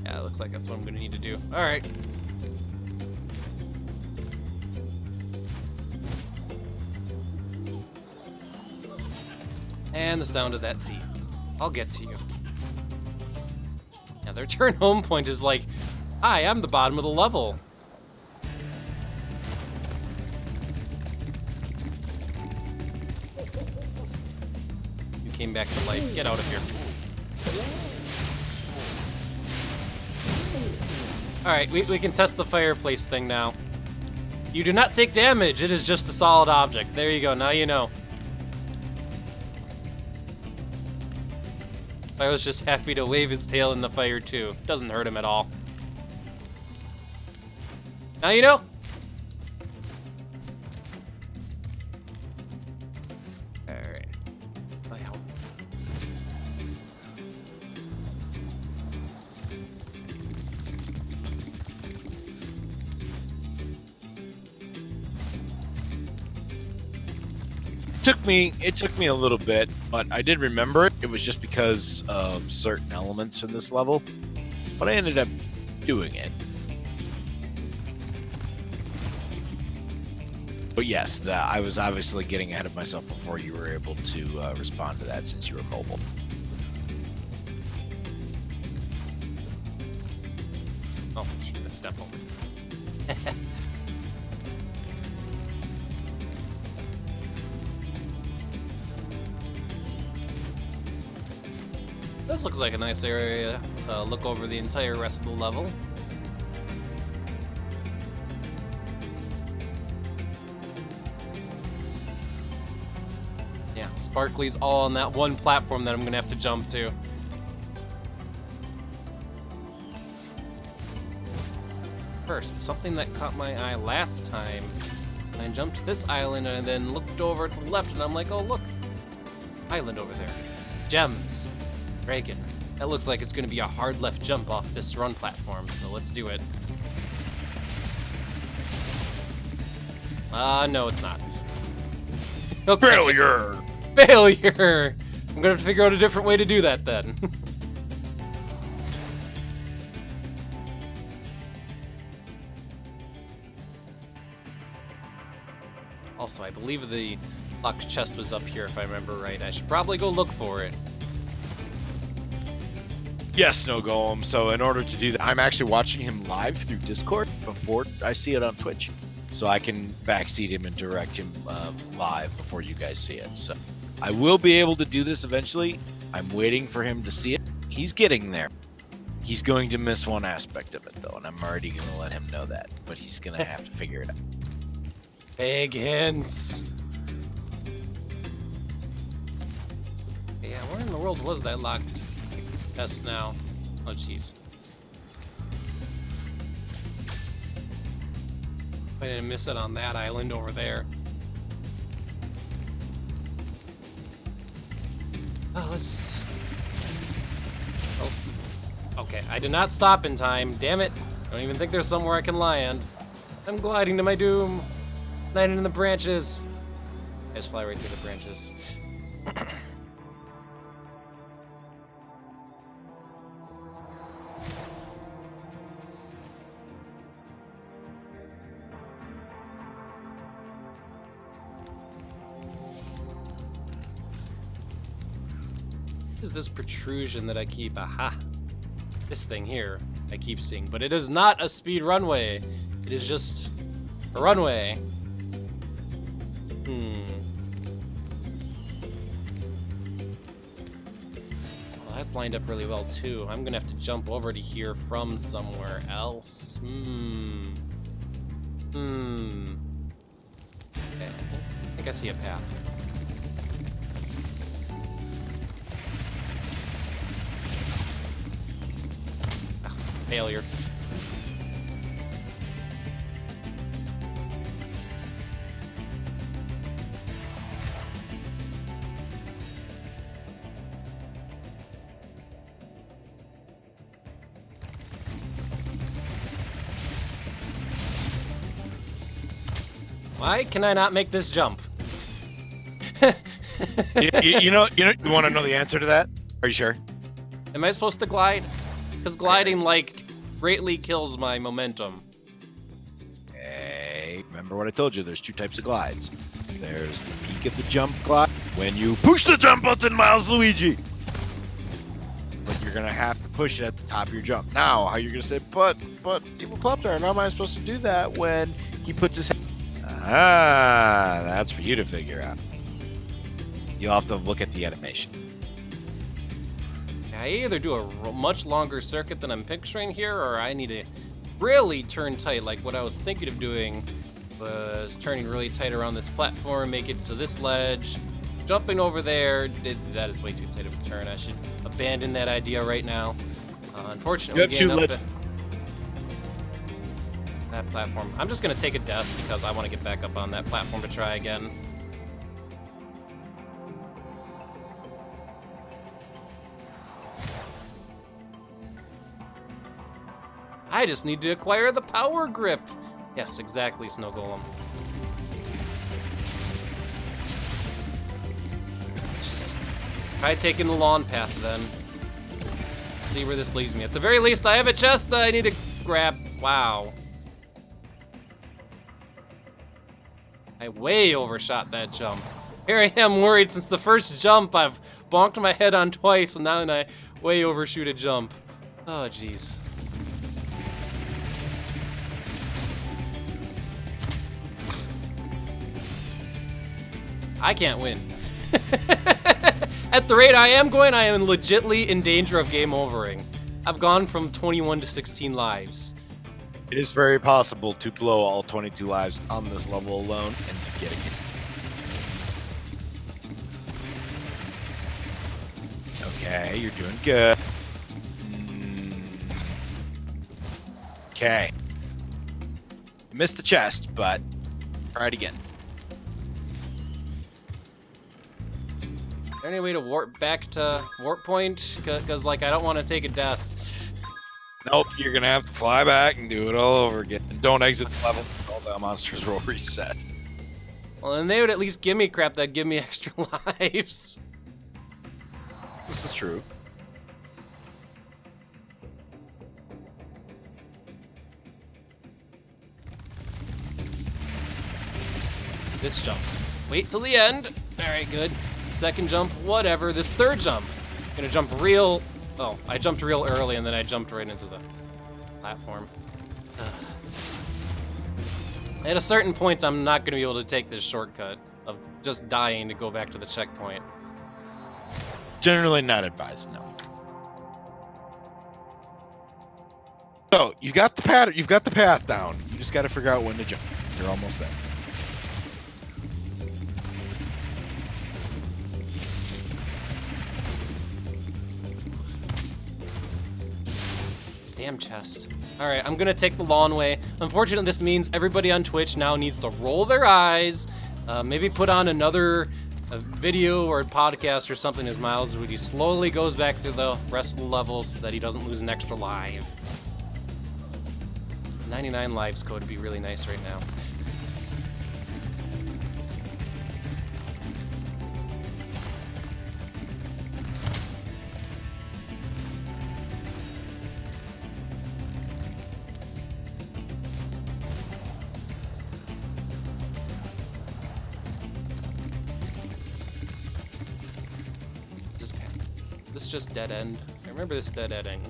Yeah, it looks like that's what I'm gonna need to do. All right. And the sound of that thief. I'll get to you. Yeah, the return home point is like, hi, I'm the bottom of the level. You came back to life. Get out of here. Alright, we can test the fireplace thing now. You do not take damage. It is just a solid object. There you go. Now you know. I was just happy to wave his tail in the fire too. Doesn't hurt him at all. Now you know. Alright. Oh, yeah. It took me a little bit, but I did remember it. It was just because of certain elements in this level, but I ended up doing it. But yes, I was obviously getting ahead of myself before you were able to respond to that since you were mobile. Oh, step over. This looks like a nice area to look over the entire rest of the level. sparklies all on that one platform that I'm gonna have to jump to. First, something that caught my eye last time. I jumped to this island and then looked over to the left and I'm like, oh look, island over there. Gems. Dragon. That looks like it's gonna be a hard left jump off this run platform, so let's do it. No, it's not. Okay. Failure! Failure! I'm gonna have to figure out a different way to do that then. Also, I believe the locked chest was up here if I remember right. I should probably go look for it. Yes, Snow Golem. So in order to do that, I'm actually watching him live through Discord before I see it on Twitch. So I can backseat him and direct him live before you guys see it. So I will be able to do this eventually. I'm waiting for him to see it. He's getting there. He's going to miss one aspect of it, though, and I'm already going to let him know that. But he's going to have to figure it out. Big hints. Yeah, where in the world was that locked chest now? Oh, jeez. I didn't miss it on that island over there. Oh, let's... Oh. Okay, I did not stop in time. Damn it. I don't even think there's somewhere I can land. I'm gliding to my doom. Landing in the branches. I just fly right through the branches. What is this protrusion that I keep? Aha. This thing here I keep seeing, but it is not a speed runway. It is just a runway. Well, that's lined up really well too. I'm gonna have to jump over to here from somewhere else. Okay. I think I see a path. Ah, failure. Why can I not make this jump? you want to know the answer to that? Are you sure? Am I supposed to glide? Because gliding, like, greatly kills my momentum. Hey, remember what I told you? There's two types of glides. There's the peak of the jump glide. When you push the jump button, Milesluigi! But you're going to have to push it at the top of your jump. Now, how you're going to say, but, Evilpoptart, how am I supposed to do that when he puts his head... Ah, that's for you to figure out. You'll have to look at the animation. I either do a much longer circuit than I'm picturing here, or I need to really turn tight. Like what I was thinking of doing was turning really tight around this platform, make it to this ledge, jumping over there. That is way too tight of a turn. I should abandon that idea right now. Unfortunately, getting up to that platform. I'm just gonna take a death because I want to get back up on that platform to try again. I just need to acquire the power grip. Yes, exactly, Snow Golem. Let's just try taking the lawn path then. See where this leads me. At the very least, I have a chest that I need to grab. Wow. I way overshot that jump. Here I am worried since the first jump I've bonked my head on twice, and now I way overshoot a jump. Oh, jeez. I can't win. At the rate I am going, I am legitly in danger of game overing. I've gone from 21 to 16 lives. It is very possible to blow all 22 lives on this level alone and get it. Okay, you're doing good. Okay. You missed the chest, but try it again. Is there any way to warp back to warp point? Because like I don't want to take a death. Nope, you're gonna have to fly back and do it all over again. And don't exit the level. All the monsters will reset. Well, then they would at least give me crap that'd give me extra lives. This is true. This jump. Wait till the end. All right, good. Second jump, whatever. This third jump. Gonna jump real. Oh, I jumped real early and then I jumped right into the platform. Ugh. At a certain point, I'm not gonna be able to take this shortcut of just dying to go back to the checkpoint. Generally not advised, no. So you've got the pattern, you've got the path down. You just got to figure out when to jump. You're almost there. Damn chest. All right, I'm gonna take the long way. Unfortunately, this means everybody on Twitch now needs to roll their eyes, maybe put on another video or podcast or something as Milesluigi slowly goes back through the rest of the levels so that he doesn't lose an extra life. 99 lives code would be really nice right now. This is just dead end. I remember this dead ending.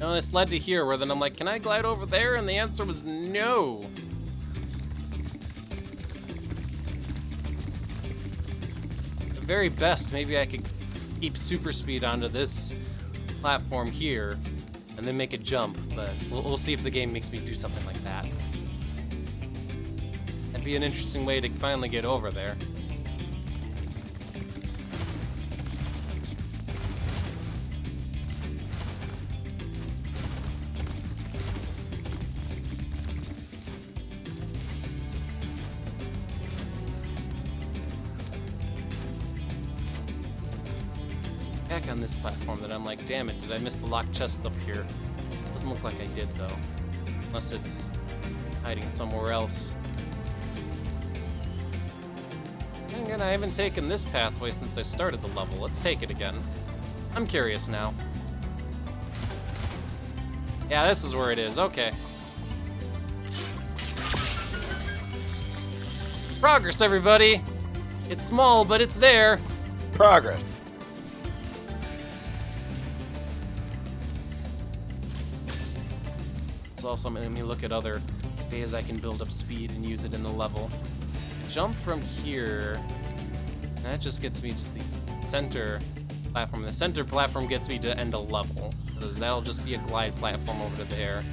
No, this led to here, where then I'm like, can I glide over there? And the answer was no. At the very best, maybe I could keep super speed onto this platform here, and then make a jump, but we'll see if the game makes me do something like that. That'd be an interesting way to finally get over there. Back on this platform that I'm like, damn it, did I miss the locked chest up here? Doesn't look like I did though. Unless it's hiding somewhere else. And again, I haven't taken this pathway since I started the level. Let's take it again. I'm curious now. Yeah, this is where it is. Okay. Progress, everybody! It's small, but it's there. Progress. It's also making me look at other ways I can build up speed and use it in the level. Jump from here, and that just gets me to the center platform. The center platform gets me to end a level, because that'll just be a glide platform over to there.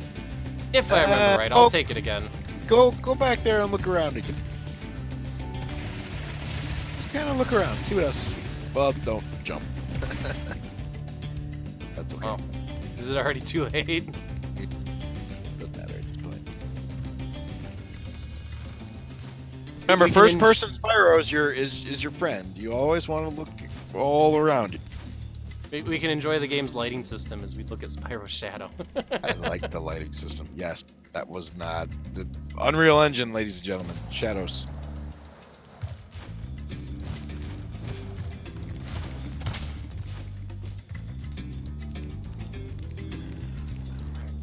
If I remember right, I'll take it again. Go back there and look around again. Just kind of look around, see what else. Well, don't jump. That's okay. Oh, is it already too late? Doesn't matter at this point. Remember, first person Spyro is your friend. You always want to look all around you. We can enjoy the game's lighting system as we look at Spyro's shadow. I like the lighting system. Yes, that was not the Unreal Engine, ladies and gentlemen. Shadows.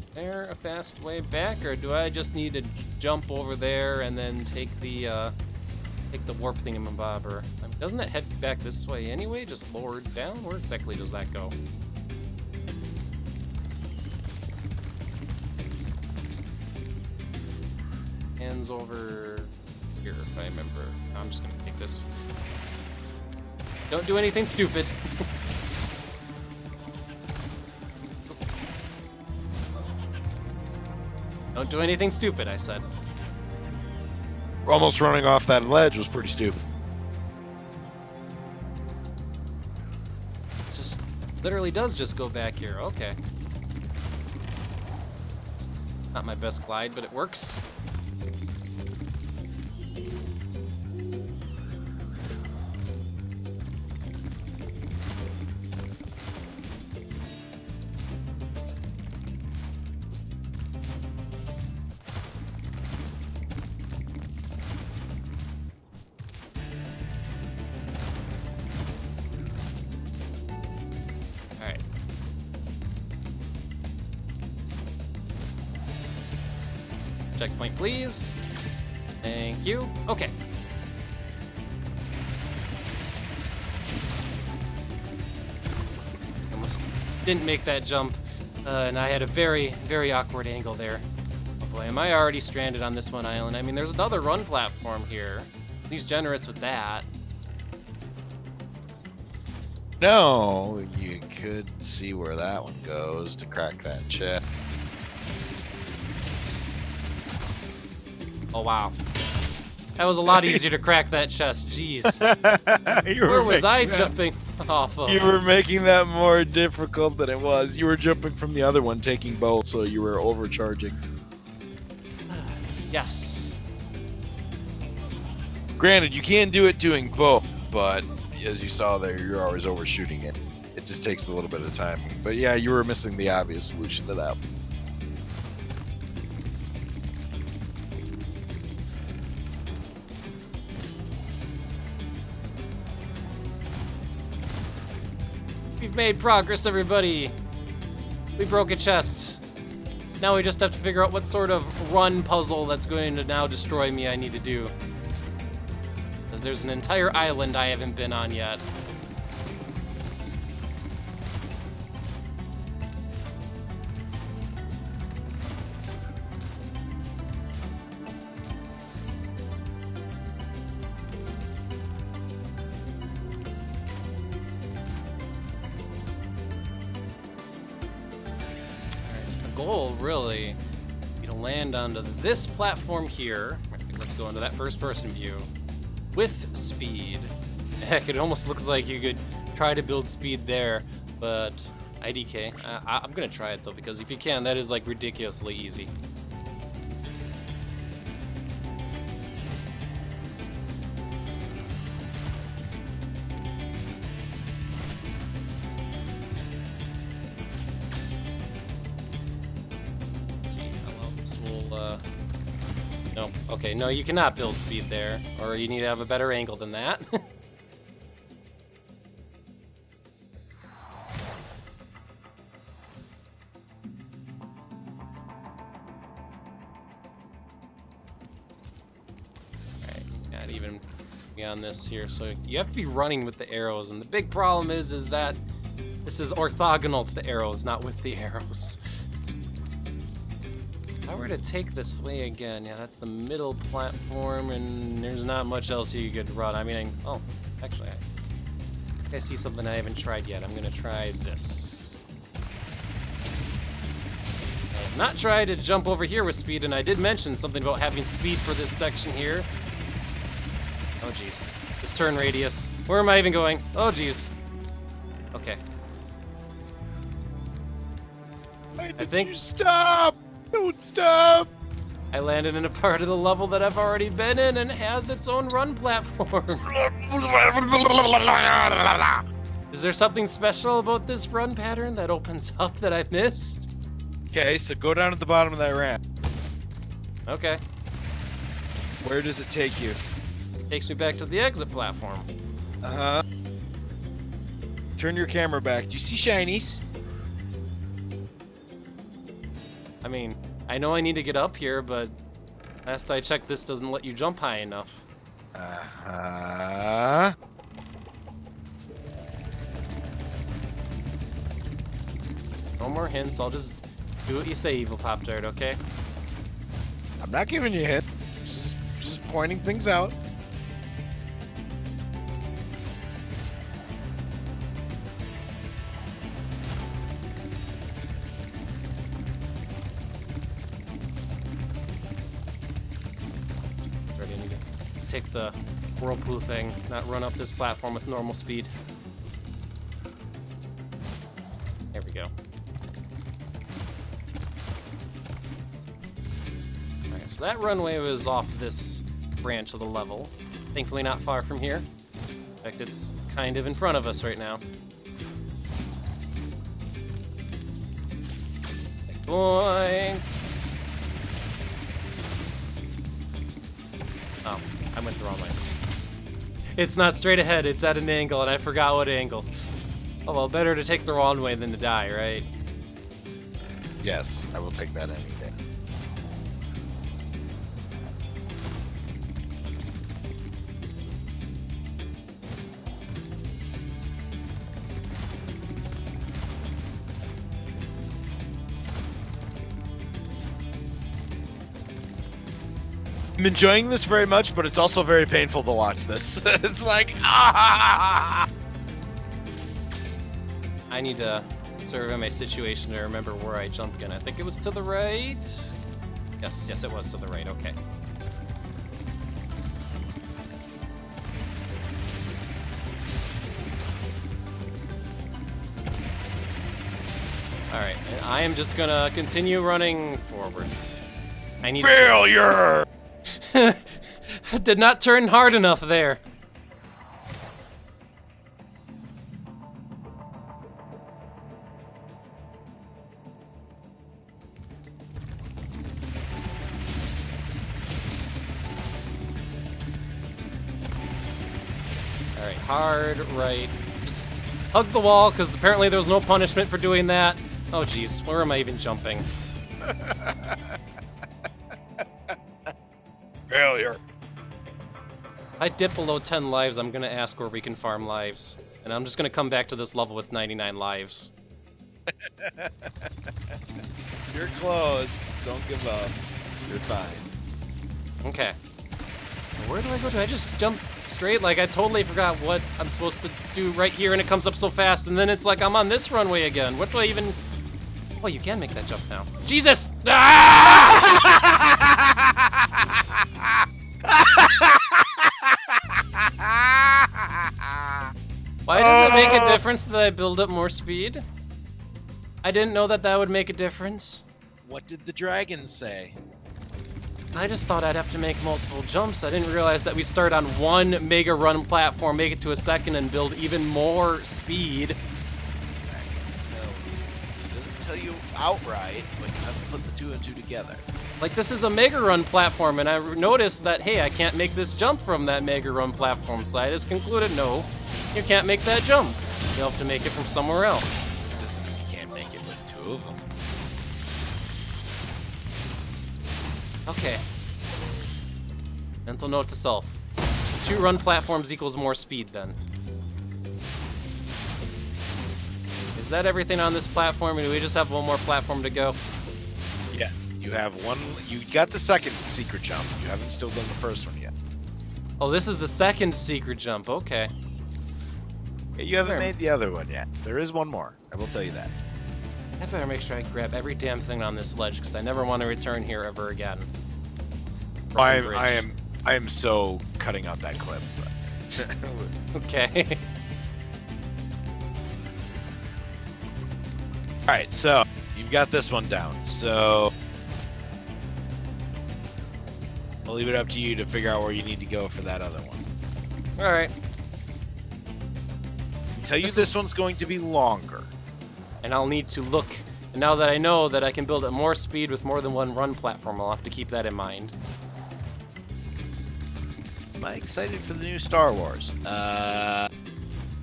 Is there a fast way back, or do I just need to jump over there and then take the warp thingamabobber? I mean, doesn't it head back this way anyway? Just lower down? Where exactly does that go? Hands over here, if I remember. I'm just gonna take this. Don't do anything stupid. Don't do anything stupid, I said. almost running off that ledge was pretty stupid. It's just literally does just go back here. Okay. It's not my best glide, but it works. Alright. Checkpoint, please. Thank you. Okay. Almost didn't make that jump, and I had a very, very awkward angle there. Oh boy, am I already stranded on this one island? I mean, there's another run platform here. He's generous with that. No, you could see where that one goes to crack that chest. Oh wow. That was a lot easier to crack that chest. Jeez. You were Where was I making that- jumping off of? You were making that more difficult than it was. You were jumping from the other one, taking both, so you were overcharging. Yes. Granted, you can do it doing both, but as you saw there, you're always overshooting it. It just takes a little bit of time. But yeah, you were missing the obvious solution to that. We've made progress, everybody. We broke a chest. Now we just have to figure out what sort of run puzzle that's going to now destroy me I need to do. Because there's an entire island I haven't been on yet. Goal really be to land onto this platform here. Let's go into that first person view with speed. Heck, it almost looks like you could try to build speed there, but IDK. I'm gonna try it though, because if you can, that is like ridiculously easy. No. Okay, no, you cannot build speed there, or you need to have a better angle than that. Alright, not even beyond this here, so you have to be running with the arrows, and the big problem is that this is orthogonal to the arrows, not with the arrows. If I were to take this way again, yeah, that's the middle platform, and there's not much else you could run. I mean, oh, actually, I see something I haven't tried yet. I'm gonna try this. I have not tried to jump over here with speed, and I did mention something about having speed for this section here. Oh, jeez. This turn radius. Where am I even going? Oh, jeez. Okay. Why did think- you stop? Don't stop! I landed in a part of the level that I've already been in and has its own run platform. Is there something special about this run pattern that opens up that I've missed? Okay, so go down at the bottom of that ramp. Okay. Where does it take you? Takes me back to the exit platform. Uh-huh. Turn your camera back. Do you see shinies? I mean, I know I need to get up here, but last I checked, this doesn't let you jump high enough. Uh-huh. No more hints. I'll just do what you say, Evilpoptart, okay? I'm not giving you a hint. Just pointing things out. Ready to get. take the whirlpool thing, not run up this platform with normal speed. There we go. Alright, so that runway was off this branch of the level. Thankfully not far from here. In fact, it's kind of in front of us right now. Checkpoint! Oh, I went the wrong way. It's not straight ahead, it's at an angle, and I forgot what angle. Oh well, better to take the wrong way than to die, right? Yes, I will take that any day. I'm enjoying this very much, but it's also very painful to watch this. It's like, ah! I need to survey my situation to remember where I jumped again. I think it was to the right. Yes, it was to the right. Okay. All right, and I am just gonna continue running forward. I need Failure! I did not turn hard enough there. Alright, hard right. Just hug the wall, because apparently there was no punishment for doing that. Oh jeez, where am I even jumping? Failure. If I dip below 10 lives, I'm gonna ask where we can farm lives. And I'm just gonna come back to this level with 99 lives. You're close. Don't give up. You're fine. Okay. So where do I go? Do I just jump straight? Like, I totally forgot what I'm supposed to do right here, and it comes up so fast, and then it's like I'm on this runway again. What do I even... Oh, you can make that jump now. Jesus! Ah! Why does it make a difference that I build up more speed? I didn't know that that would make a difference. What did the dragon say? I just thought I'd have to make multiple jumps. I didn't realize that we start on one mega run platform, make it to a second, and build even more speed. It doesn't tell you outright, but you have to put the two and two together. Like, this is a mega run platform, and I noticed that, hey, I can't make this jump from that mega run platform, so I just concluded, no, you can't make that jump. You'll have to make it from somewhere else. You can't make it with two of them. Okay. Mental note to self. 2 run platforms equals more speed, then. Is that everything on this platform, or do we just have one more platform to go? Yeah. You have one. You got the second secret jump. You haven't still done the first one yet. Oh, this is the second secret jump. Okay. Yeah, you haven't Sure. made the other one yet. There is one more. I will tell you that. I better make sure I grab every damn thing on this ledge, because I never want to return here ever again. Broken bridge. I am so cutting out that clip. But Okay. all right, so you've got this one down. So I'll leave it up to you to figure out where you need to go for that other one. All right. Tell you this one's going to be longer. And I'll need to look. And now that I know that I can build at more speed with more than one run platform, I'll have to keep that in mind. Am I excited for the new Star Wars?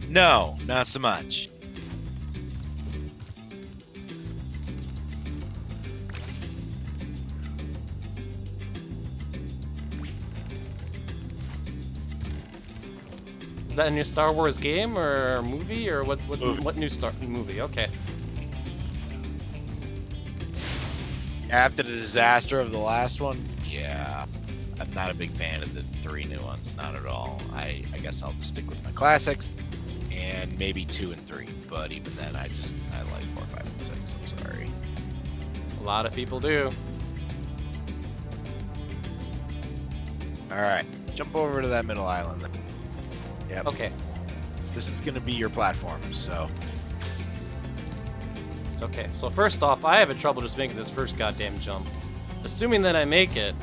No, not so much. Is that a new Star Wars game or movie or what Movie. what new Star movie? Okay. After the disaster of the last one, yeah. I'm not a big fan of the 3 new ones, not at all. I guess I'll just stick with my classics and maybe 2 and 3. But even then, I like 4, 5, and 6. I'm sorry. A lot of people do. All right, Jump over to that middle island. Yep. Okay. This is gonna be your platform, so. It's okay. So first off, I have trouble just making this first goddamn jump. Assuming that I make it,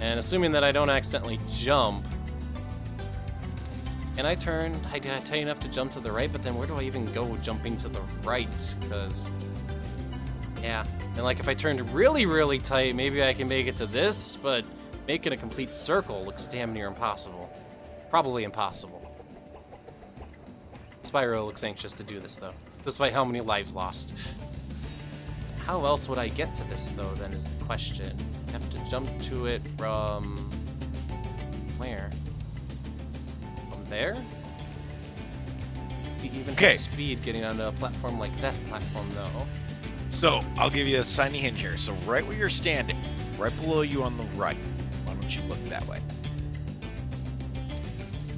and assuming that I don't accidentally jump, can I turn? Did I tight enough to jump to the right? But then where do I even go jumping to the right? Because, yeah. And like if I turned really, really tight, maybe I can make it to this, but making a complete circle looks damn near impossible. Probably impossible. Spyro looks anxious to do this though, despite how many lives lost. How else would I get to this though, then is the question. I have to jump to it from where? There? You even Okay. have speed getting onto a platform like that platform, though. So I'll give you a tiny hint here. So right where you're standing, right below you on the right. Why don't you look that way?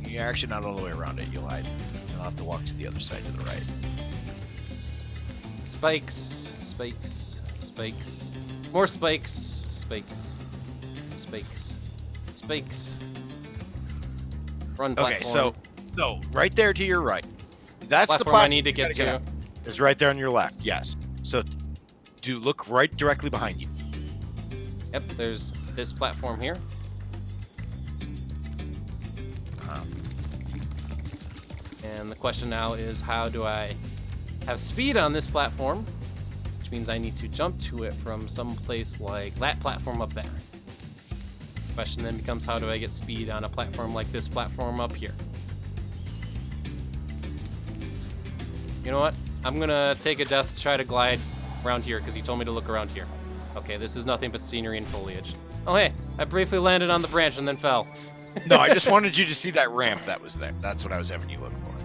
You're actually not all the way around it. You'll have to walk to the other side to the right. Spikes, spikes, spikes. More spikes, spikes, spikes, spikes. Run platform. Okay, so right there to your right. That's the platform platform I need to get to. It's right there on your left. Yes. So look right directly behind you. Yep, there's this platform here. And the question now is, how do I have speed on this platform? Which means I need to jump to it from some place like that platform up there. The question then becomes, how do I get speed on a platform like this platform up here? You know what? I'm gonna take a death to try to glide around here because you told me to look around here. Okay, this is nothing but scenery and foliage. Oh hey, I briefly landed on the branch and then fell. No, I just wanted you to see that ramp that was there. That's what I was having you look for.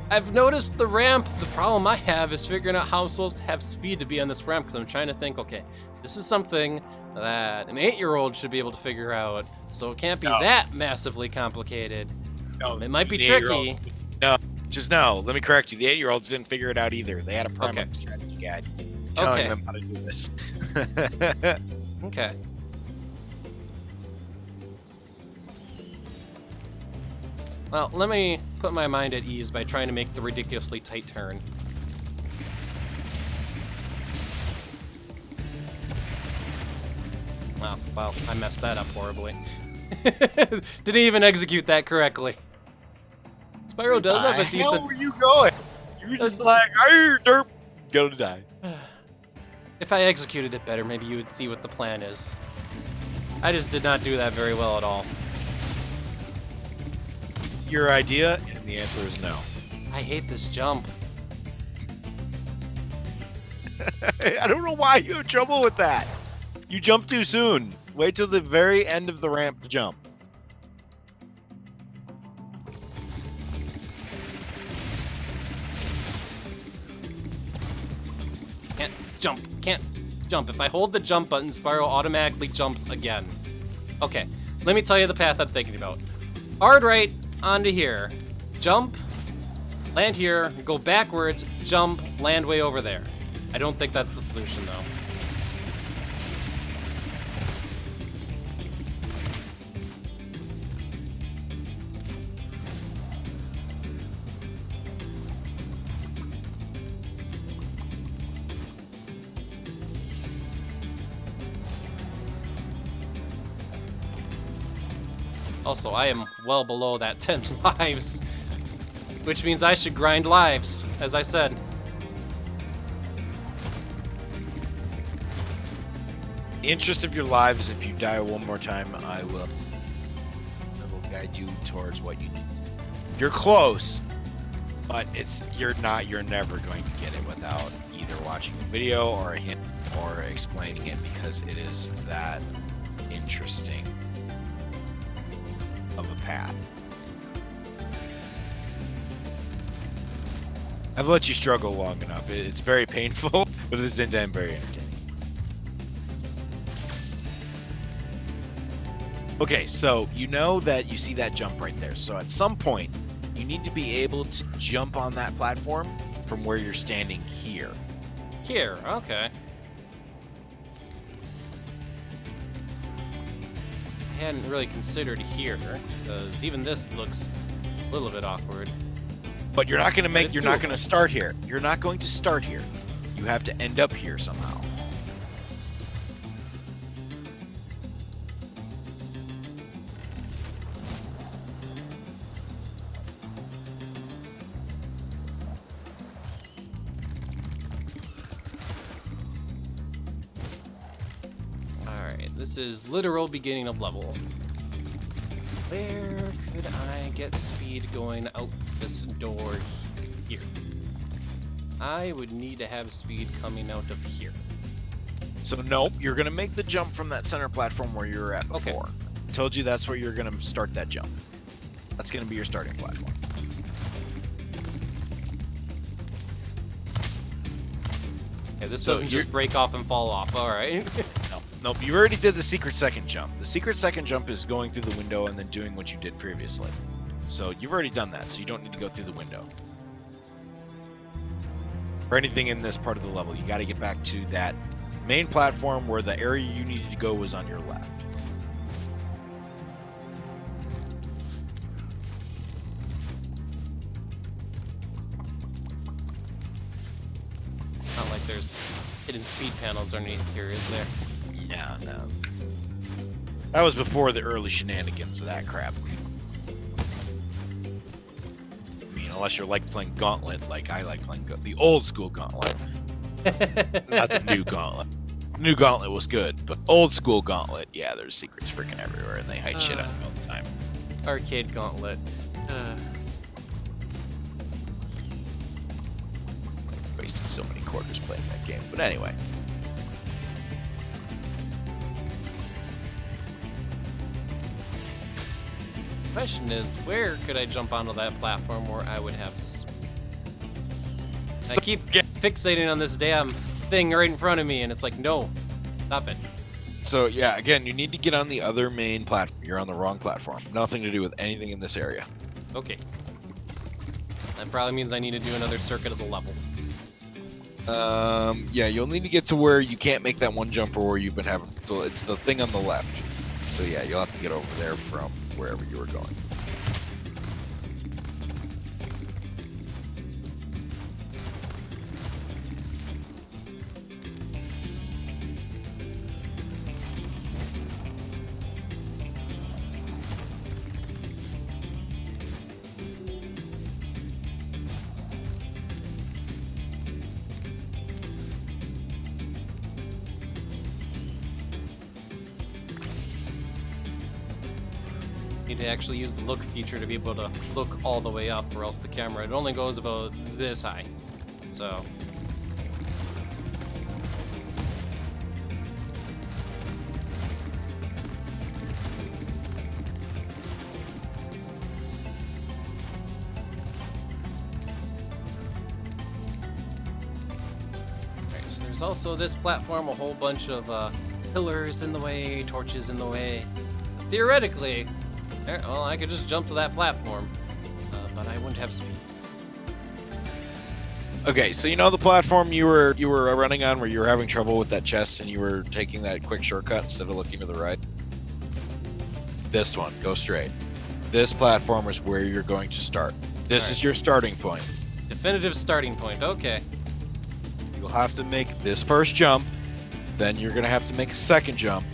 I've noticed the ramp. The problem I have is figuring out how I'm supposed to have speed to be on this ramp because I'm trying to think, okay, this is something that an 8-year-old should be able to figure out, so it can't be that massively complicated. No, It might be the tricky. 8-year-old No, just no. Let me correct you. The 8-year-olds didn't figure it out either. They had a primary strategy guide telling them how to do this. Okay. Well, let me put my mind at ease by trying to make the ridiculously tight turn. Oh, well, I messed that up horribly. Didn't even execute that correctly. Spyro does have a decent... Where were you going? You were just like, "Arr, derp, gonna die." If I executed it better, maybe you would see what the plan is. I just did not do that very well at all. Your idea, and the answer is no. I hate this jump. I don't know why you have trouble with that. You jump too soon. Wait till the very end of the ramp to jump. Can't jump. Can't jump. If I hold the jump button, Spyro automatically jumps again. Okay, let me tell you the path I'm thinking about. Hard right onto here. Jump, land here, go backwards, jump, land way over there. I don't think that's the solution, though. Also, I am well below that 10 lives, which means I should grind lives, as I said. The interest of your lives, if you die one more time, I will guide you towards what you need. You're close, but you're never going to get it without either watching a video or a hint or explaining it, because it is that interesting of a path. I've let you struggle long enough. It's very painful, but at the same time very entertaining. Okay, so you know that you see that jump right there. So at some point, you need to be able to jump on that platform from where you're standing here. Here, okay. hadn't really considered here, because even this looks a little bit awkward. But you're not going to make. it's You're not doable. going to start here. You're not going to start here. You have to end up here somehow. Alright, this is literal beginning of level. Where could I get speed going out this door here? I would need to have speed coming out of here. So nope, you're going to make the jump from that center platform where you were at Okay. before. I told you that's where you're going to start that jump. That's going to be your starting platform. Okay, this So doesn't just break off and fall off. Alright. Nope, you already did the secret second jump. The secret second jump is going through the window and then doing what you did previously. So you've already done that, so you don't need to go through the window. For anything in this part of the level, you got to get back to that main platform where the area you needed to go was on your left. Not like there's hidden speed panels underneath here, is there? No. That was before the early shenanigans of that crap. I mean, unless you're like playing Gauntlet, like I like playing the old school Gauntlet, not the new Gauntlet. New Gauntlet was good, but old school Gauntlet, yeah, there's secrets freaking everywhere, and they hide shit out all the time. Arcade Gauntlet. Wasted so many quarters playing that game, but anyway. Question is, where could I jump onto that platform where I would have I keep fixating on this damn thing right in front of me, and it's like, no, stop it. So yeah, again, you need to get on the other main platform. You're on the wrong platform. Nothing to do with anything in this area. Okay. That probably means I need to do another circuit of the level. Yeah, you'll need to get to where you can't make that one jump or where you've been having. So it's the thing on the left. So yeah, you'll have to get over there from wherever you were going. Need to actually use the look feature to be able to look all the way up, or else the camera, it only goes about this high. So. Alright, so there's also this platform, a whole bunch of pillars in the way, torches in the way. Theoretically, well, I could just jump to that platform, but I wouldn't have speed. Okay, so you know the platform you were running on where you were having trouble with that chest and you were taking that quick shortcut instead of looking to the right? This one, go straight. This platform is where you're going to start. This Alright. is your starting point. Definitive starting point, okay. You'll have to make this first jump, then you're going to have to make a second jump,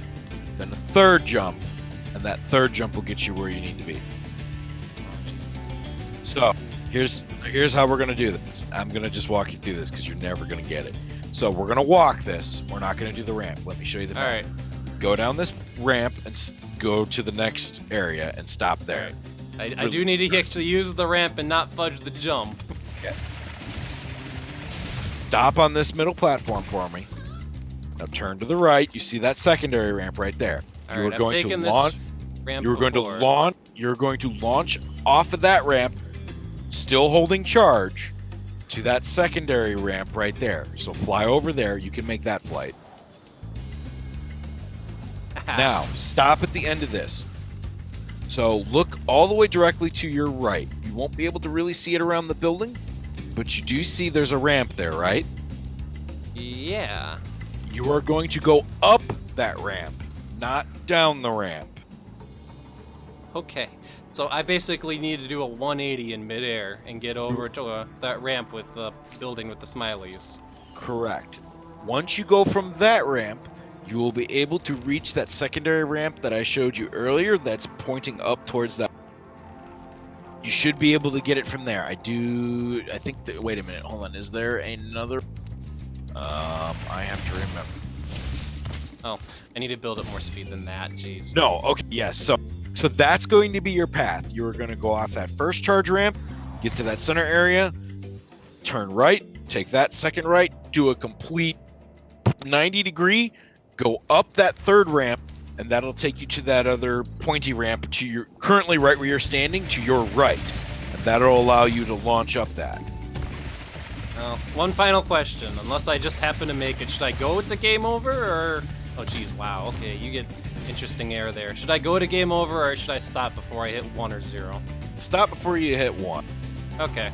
then a third jump, and that third jump will get you where you need to be. So, here's how we're going to do this. I'm going to just walk you through this because you're never going to get it. So, we're going to walk this. We're not going to do the ramp. Let me show you the map. Alright, Go down this ramp and go to the next area and stop there. I do need to actually use the ramp and not fudge the jump. Okay. Stop on this middle platform for me. Now turn to the right. You see that secondary ramp right there. Alright, I'm taking this ramp You're going to before. launch. You're going to launch off of that ramp, still holding charge, to that secondary ramp right there. So fly over there. You can make that flight. Now stop at the end of this. So look all the way directly to your right. You won't be able to really see it around the building, but you do see there's a ramp there, right? Yeah. You are going to go up that ramp, not down the ramp. Okay, so I basically need to do a 180 in midair and get over to that ramp with the building with the smileys. Correct. Once you go from that ramp, you will be able to reach that secondary ramp that I showed you earlier that's pointing up towards that. You should be able to get it from there. I think wait a minute, hold on. Is there another? I have to remember. Oh, I need to build up more speed than that, jeez. No, okay, yes. So that's going to be your path. You're going to go off that first charge ramp, get to that center area, turn right, take that second right, do a complete 90-degree, go up that third ramp, and that'll take you to that other pointy ramp to your currently right where you're standing to your right. And that'll allow you to launch up that. Well, one final question. Unless I just happen to make it, should I go to game over or... Oh, geez, wow. Okay, you get interesting air there. Should I go to game over or should I stop before I hit 1 or 0? Stop before you hit 1. Okay.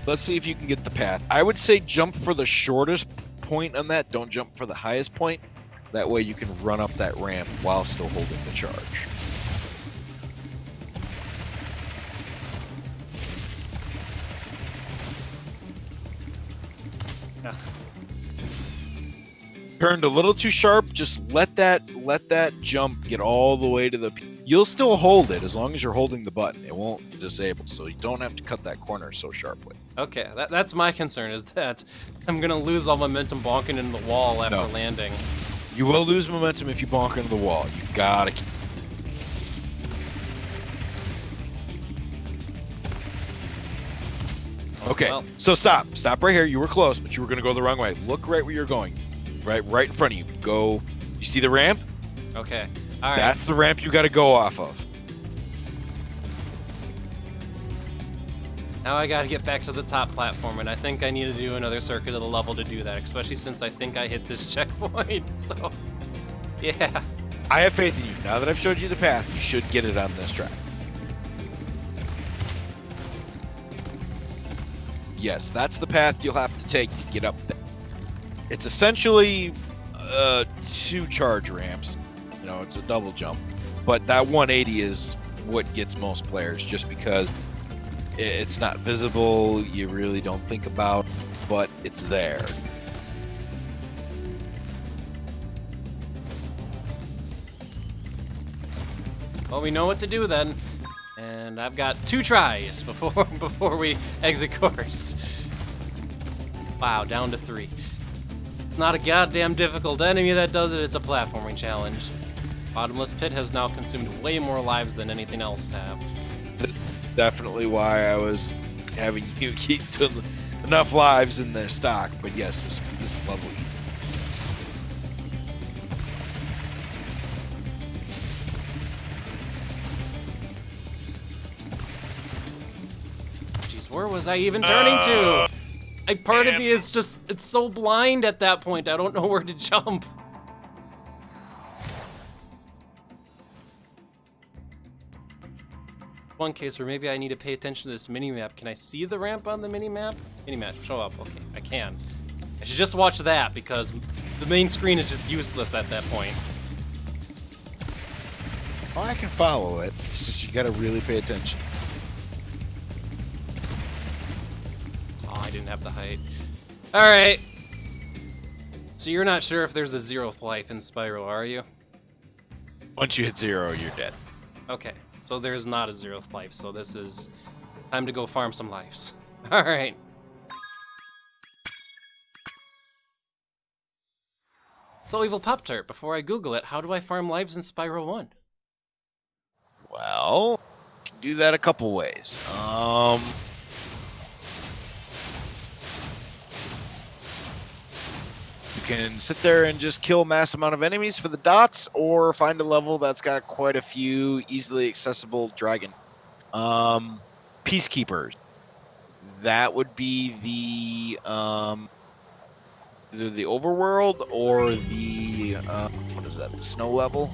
Let's see if you can get the path. I would say jump for the shortest point on that. Don't jump for the highest point. That way you can run up that ramp while still holding the charge. Ugh. Turned a little too sharp. Just let that jump get all the way to the. You'll still hold it as long as you're holding the button. It won't disable, so you don't have to cut that corner so sharply. Okay, that's my concern, is that I'm gonna lose all momentum bonking into the wall after landing. You will lose momentum if you bonk into the wall. You gotta keep. Okay, well. so stop right here. You were close, but you were gonna go the wrong way. Look right where you're going, right in front of you. Go. You see the ramp? Okay, all right. That's the ramp you got to go off of. Now I gotta get back to the top platform, and I think I need to do another circuit of the level to do that, especially since I think I hit this checkpoint, so... Yeah. I have faith in you. Now that I've showed you the path, you should get it on this track. Yes, that's the path you'll have to take to get up there. It's essentially 2 charge ramps. You know, it's a double jump. But that 180 is what gets most players, just because it's not visible, you really don't think about, but it's there. Well, we know what to do then. And I've got 2 tries before we exit course. Wow, down to 3. Not a goddamn difficult enemy that does it, it's a platforming challenge. Bottomless Pit has now consumed way more lives than anything else has. Definitely why I was having you keep enough lives in their stock, but yes, this is level easy. Jeez, where was I even turning to? Part of me is just, it's so blind at that point, I don't know where to jump. One case where maybe I need to pay attention to this mini-map. Can I see the ramp on the mini-map? Mini-map, show up. Okay, I can. I should just watch that because the main screen is just useless at that point. Well, I can follow it. It's just you gotta really pay attention. Oh, I didn't have the height. Alright. So you're not sure if there's a 0th life in Spyro, are you? Once you hit 0, you're dead. Okay. So there's not a 0th life, so this is time to go farm some lives. All right. So Evilpoptart, before I Google it, how do I farm lives in Spyro 1? Well, you can do that a couple ways. You can sit there and just kill a mass amount of enemies for the dots, or find a level that's got quite a few easily accessible dragon. Peacekeepers. That would be the either the overworld or the what is that? The snow level.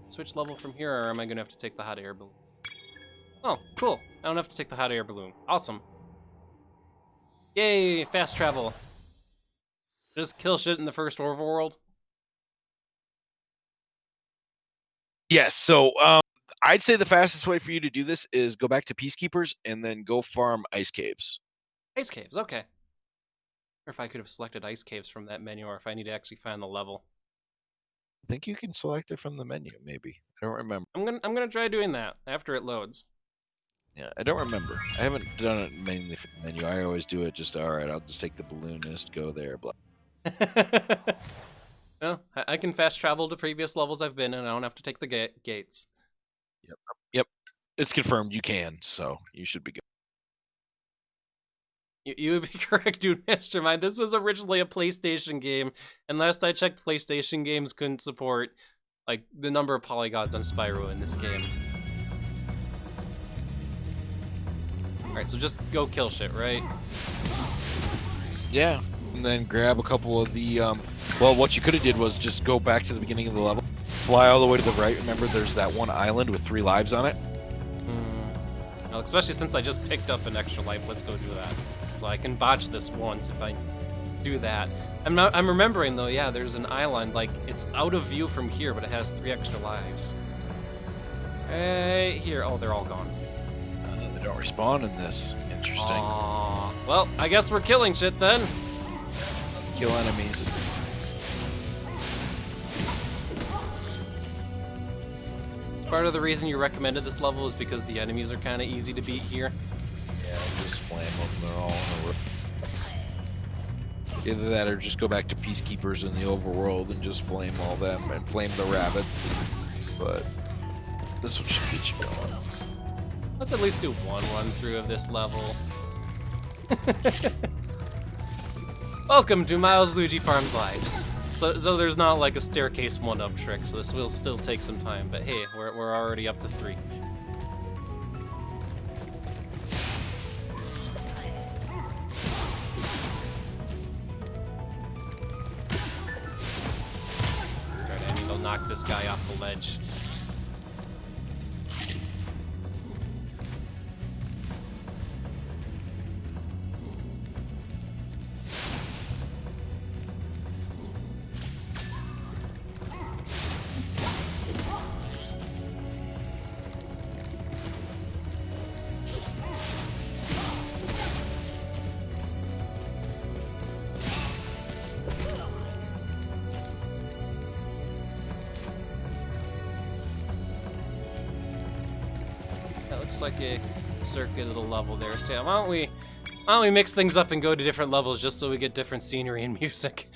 Switch level from here, or am I gonna have to take the hot air balloon? Oh, cool. I don't have to take the hot air balloon. Awesome. Yay, fast travel. Just kill shit in the first overworld. Yes. So I'd say the fastest way for you to do this is go back to Peacekeepers and then go farm ice caves. Ice caves, okay. Or if I could have selected ice caves from that menu, or if I need to actually find the level. I think you can select it from the menu, maybe. I don't remember. I'm gonna try doing that after it loads. Yeah, I don't remember. I haven't done it mainly for the menu. I always do it just, all right, I'll just take the balloonist, go there, blah. Well, I can fast travel to previous levels I've been in, and I don't have to take the gates. Yep. It's confirmed you can, so you should be good. You would be correct, dude, Mastermind. This was originally a PlayStation game, and last I checked, PlayStation games couldn't support like the number of polygons on Spyro in this game. Alright, so just go kill shit, right? Yeah, and then grab a couple of the, well, what you could have did was just go back to the beginning of the level, fly all the way to the right. Remember, there's that one island with 3 lives on it? Well, especially since I just picked up an extra life, let's go do that. So I can botch this once if I do that. I'm remembering though, yeah, there's an island, like, it's out of view from here, but it has 3 extra lives. Right here, oh, they're all gone. They don't respawn in this. Interesting. Aww. Well, I guess we're killing shit then. Kill enemies. It's part of the reason you recommended this level is because the enemies are kind of easy to beat here. Yeah, just flame them. They're all in a row. Either that or just go back to Peacekeepers in the overworld and just flame all them and flame the rabbit. But this one should get you going. Let's at least do one run through of this level. Welcome to Milesluigi Farms Lives. So there's not like a staircase 1-up trick, so this will still take some time, but hey, we're already up to 3. Alright, I need to knock this guy off the ledge. Looks like a circuit of the level there. So yeah, why don't we mix things up and go to different levels just so we get different scenery and music?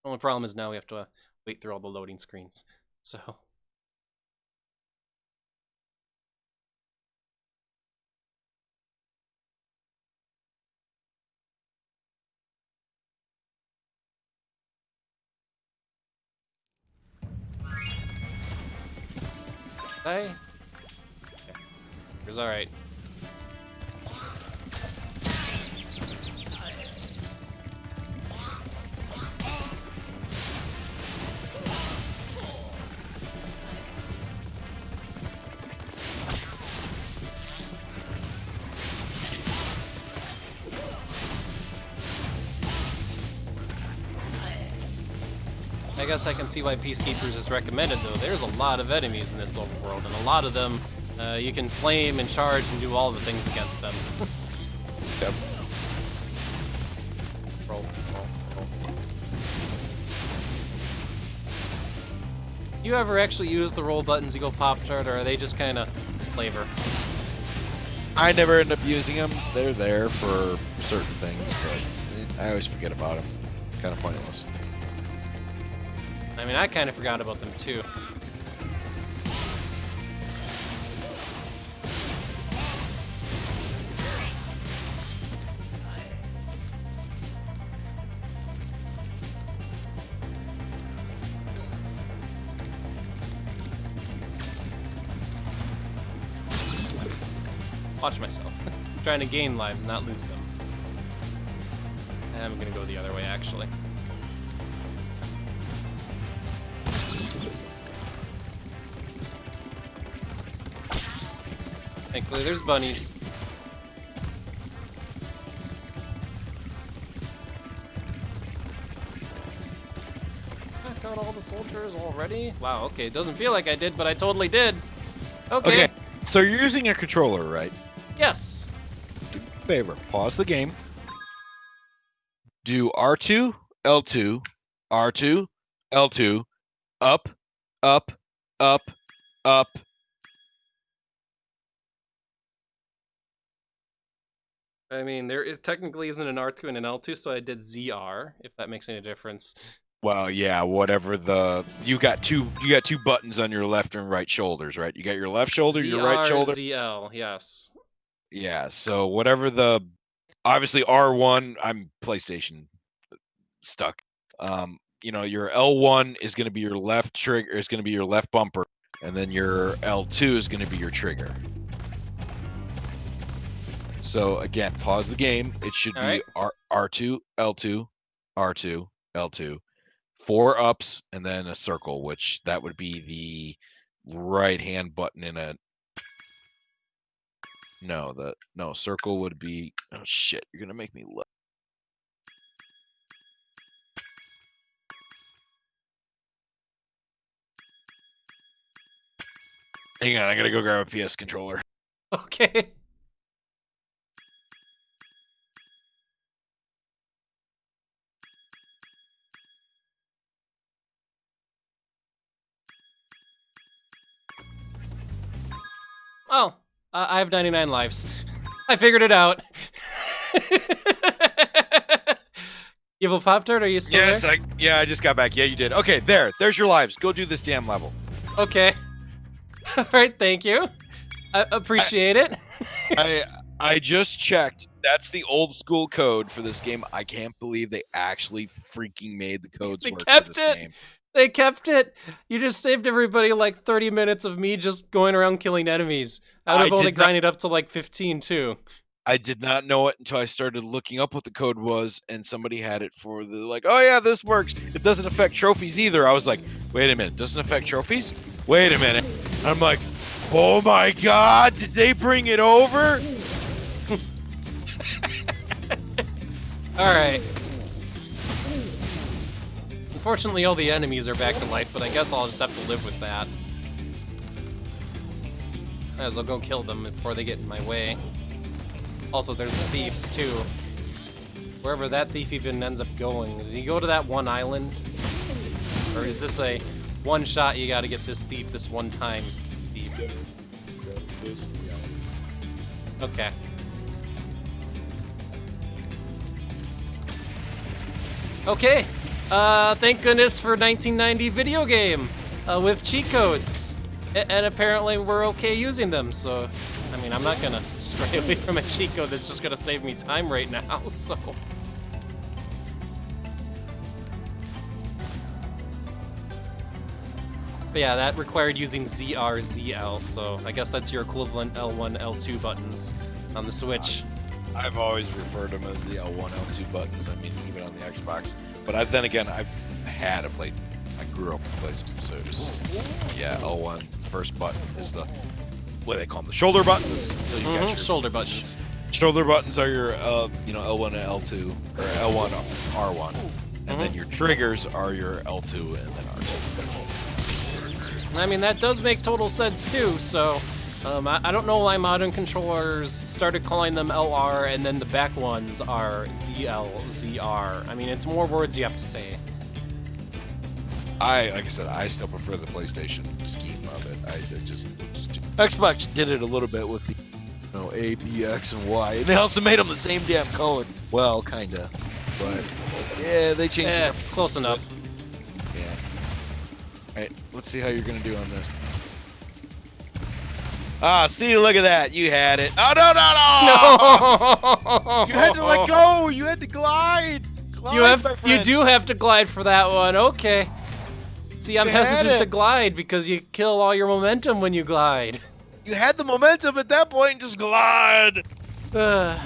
Only problem is now we have to wait through all the loading screens. So. Hey. Okay. It's alright. I guess I can see why Peacekeepers is recommended, though. There's a lot of enemies in this overworld, and a lot of them you can flame and charge and do all the things against them. Yep. Roll. You ever actually use the roll buttons, Evilpoptart, or are they just kind of flavor? I never end up using them. They're there for certain things, but I always forget about them. Kind of pointless. I mean, I kind of forgot about them too. Watch myself. I'm trying to gain lives, not lose them. I'm gonna go the other way, actually. Thankfully, there's bunnies. took out all the soldiers already? Wow, okay, it doesn't feel like I did, but I totally did. Okay. So you're using a controller, right? Yes. Do me a favor. Pause the game. Do R2, L2, R2, L2, up, up, up, up. I mean, there is technically isn't an R2 and an L2, so I did ZR, if that makes any difference. Well, yeah, whatever the you got two buttons on your left and right shoulders, right? You got your left shoulder, your right shoulder. ZL, yes. Yeah, so whatever the obviously R1, I'm PlayStation stuck. You know, your L1 is going to be your left trigger, is going to be your left bumper, and then your L2 is going to be your trigger. So again, pause the game. It should be R2, L2, R2, L2. 4 ups and then a circle, which that would be the right hand button in a no, circle would be oh shit, you're gonna make me look. Hang on, I gotta go grab a PS controller. Okay. Oh, I have 99 lives. I figured it out. Evilpoptart, are you still there? Yes, I just got back. Yeah, you did. Okay, there's your lives. Go do this damn level. Okay. All right, thank you. I appreciate it. I just checked. That's the old school code for this game. I can't believe they actually freaking made the codes work for this game. They kept it. You just saved everybody like 30 minutes of me just going around killing enemies. I would have only grinded up to like 15 too. I did not know it until I started looking up what the code was, and somebody had it for the like, oh yeah, this works. It doesn't affect trophies either. I was like, wait a minute, doesn't affect trophies? Wait a minute. I'm like, oh my god, did they bring it over? All right. Unfortunately, all the enemies are back to life, but I guess I'll just have to live with that. Might as well go kill them before they get in my way. Also, there's the thieves, too. Wherever that thief even ends up going. Did he go to that one island? Or is this a one-shot, you gotta get this thief this one time thief? Okay. Okay. Thank goodness for 1990 video game with cheat codes. And apparently we're okay using them, so... I mean, I'm not gonna stray away from a cheat code that's just gonna save me time right now, so... But yeah, that required using ZR, ZL, so I guess that's your equivalent L1, L2 buttons on the Switch. I've always referred them as the L1, L2 buttons, I mean, even on the Xbox. But then again, I've had a PlayStation. I grew up with PlayStation, so it was just, yeah, L1, first button is the, what do they call them, the shoulder buttons? So you got your shoulder buttons. Shoulder buttons are your, L1 and L2, or L1, R1. And then your triggers are your L2 and then R2. I mean, that does make total sense, too, so... I don't know why modern controllers started calling them LR and then the back ones are ZL, ZR. I mean, it's more words you have to say. Like I said, I still prefer the PlayStation scheme of it. Xbox did it a little bit with the, A, B, X, and Y. And they also made them the same damn color. Well, kinda. But, yeah, they changed it up. Close enough. Yeah. Alright, let's see how you're gonna do on this. Ah, see, look at that. You had it. Oh, no, no, no! No! You had to let go. You had to glide. You do have to glide for that one. Okay. See, I'm hesitant to glide because you kill all your momentum when you glide. You had the momentum at that point and just glide. Damn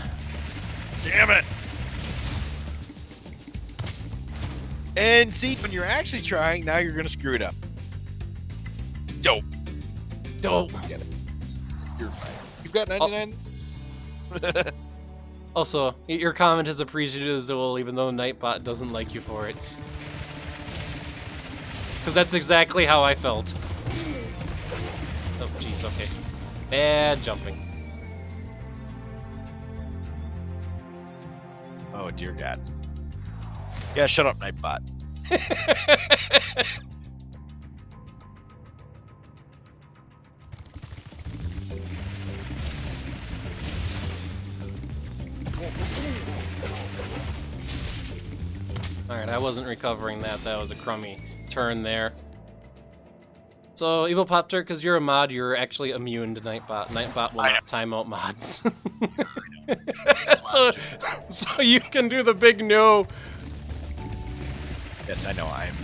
it. And see, when you're actually trying, now you're going to screw it up. Dope. Get it. You're fine. You've got 99. Also, your comment is appreciated as well, even though Nightbot doesn't like you for it. Because that's exactly how I felt. Oh, jeez, okay. Bad jumping. Oh, dear God. Yeah, shut up, Nightbot. Alright, I wasn't recovering that. That was a crummy turn there. So, Evilpoptart, because you're a mod, you're actually immune to Nightbot. Nightbot will not time out mods. so you can do the big no. Yes, I know. I'm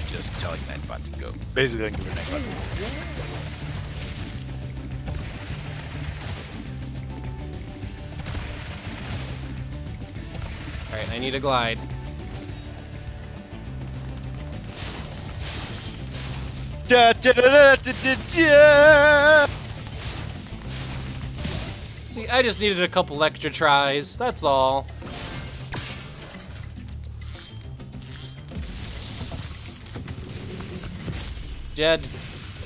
just telling Nightbot to go. Basically, I can give Nightbot to go. Alright, I need a glide. Da, da, da, da, da, da. See, I just needed a couple extra tries, that's all. Jed,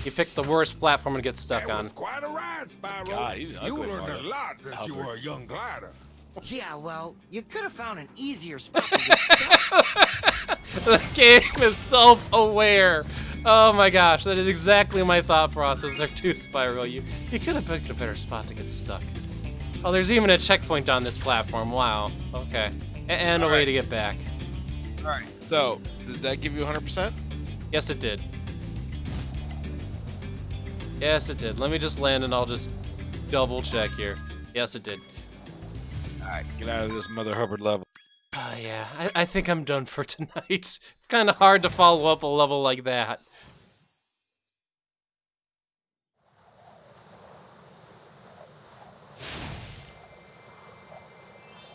you picked the worst platform to get stuck That on. was quite a ride, Spyro. God, he's an you ugly learned a mother. lot since you were a young glider. Yeah, well, you could have found an easier spot to get stuck. The game is self-aware. Oh my gosh, that is exactly my thought process there too, Spyro. You could have picked a better spot to get stuck. Oh, there's even a checkpoint on this platform. Wow. Okay. And a way to get back. Alright, so, did that give you 100%? Yes, it did. Yes, it did. Let me just land and I'll just double check here. Yes, it did. Alright, get out of this Mother Hubbard level. Yeah, I think I'm done for tonight. It's kind of hard to follow up a level like that.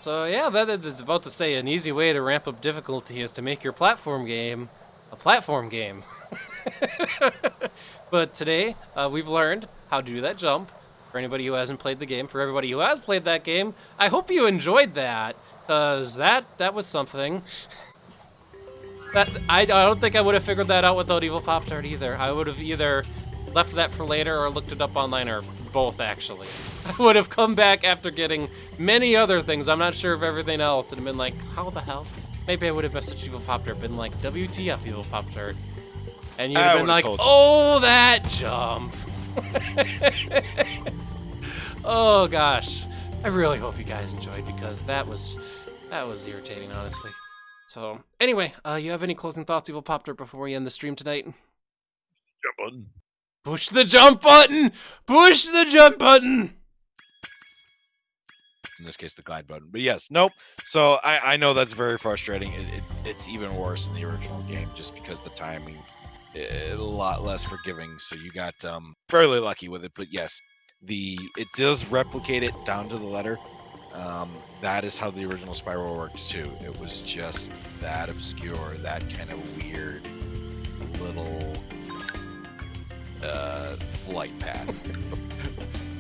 So yeah, that is about to say an easy way to ramp up difficulty is to make your platform game a platform game. But today, we've learned how to do that jump. For anybody who hasn't played the game, for everybody who has played that game, I hope you enjoyed that, because that was something. I don't think I would have figured that out without Evilpoptart either. I would have either left that for later or looked it up online, or both, actually. I would have come back after getting many other things. I'm not sure of everything else, and been like, how the hell? Maybe I would have messaged Evilpoptart, been like, WTF, Evilpoptart. And you'd have been like, oh, that jump. Oh gosh, I really hope you guys enjoyed, because that was irritating, honestly. So anyway, you have any closing thoughts, Evilpoptart, before we end the stream tonight? Jump button. Push the jump button! Push the jump button! In this case, the glide button. But yes, nope. So I know that's very frustrating. It's even worse in the original game, just because the timing a lot less forgiving. So you got fairly lucky with it. But yes, it does replicate it down to the letter. That is how the original Spyro worked too. It was just that obscure, that kind of weird little flight path.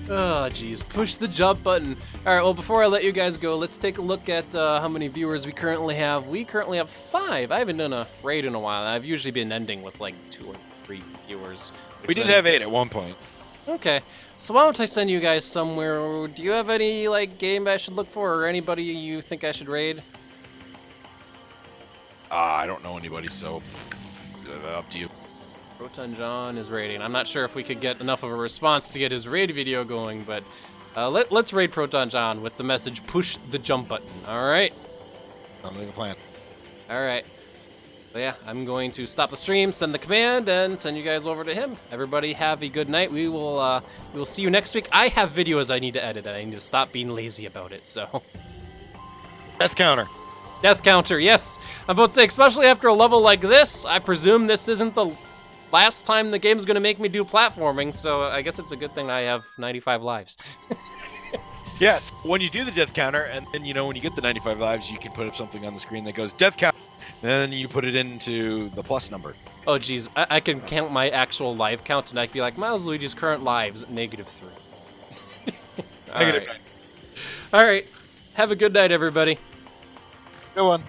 Oh, geez. Push the jump button. All right, well, before I let you guys go, let's take a look at how many viewers we currently have. We currently have 5. I haven't done a raid in a while. I've usually been ending with like 2 or 3 viewers. We did have 8 at one point. Okay, so why don't I send you guys somewhere? Do you have any like game I should look for, or anybody you think I should raid? I don't know anybody, so up to you. Proton John is raiding. I'm not sure if we could get enough of a response to get his raid video going, but let's raid Proton John with the message, push the jump button. All right? Sounds like a plan. All right. So yeah, I'm going to stop the stream, send the command, and send you guys over to him. Everybody have a good night. We will see you next week. I have videos I need to edit, and I need to stop being lazy about it, so. Death counter. Death counter, yes. I'm about to say, especially after a level like this, I presume this isn't the last time the game's going to make me do platforming, so I guess it's a good thing I have 95 lives. Yes, when you do the death counter, and then, when you get the 95 lives, you can put up something on the screen that goes, death count, and then you put it into the plus number. Oh, geez, I can count my actual live count, and I can be like, Milesluigi's current lives, -3. All right. All right, have a good night, everybody. Good one.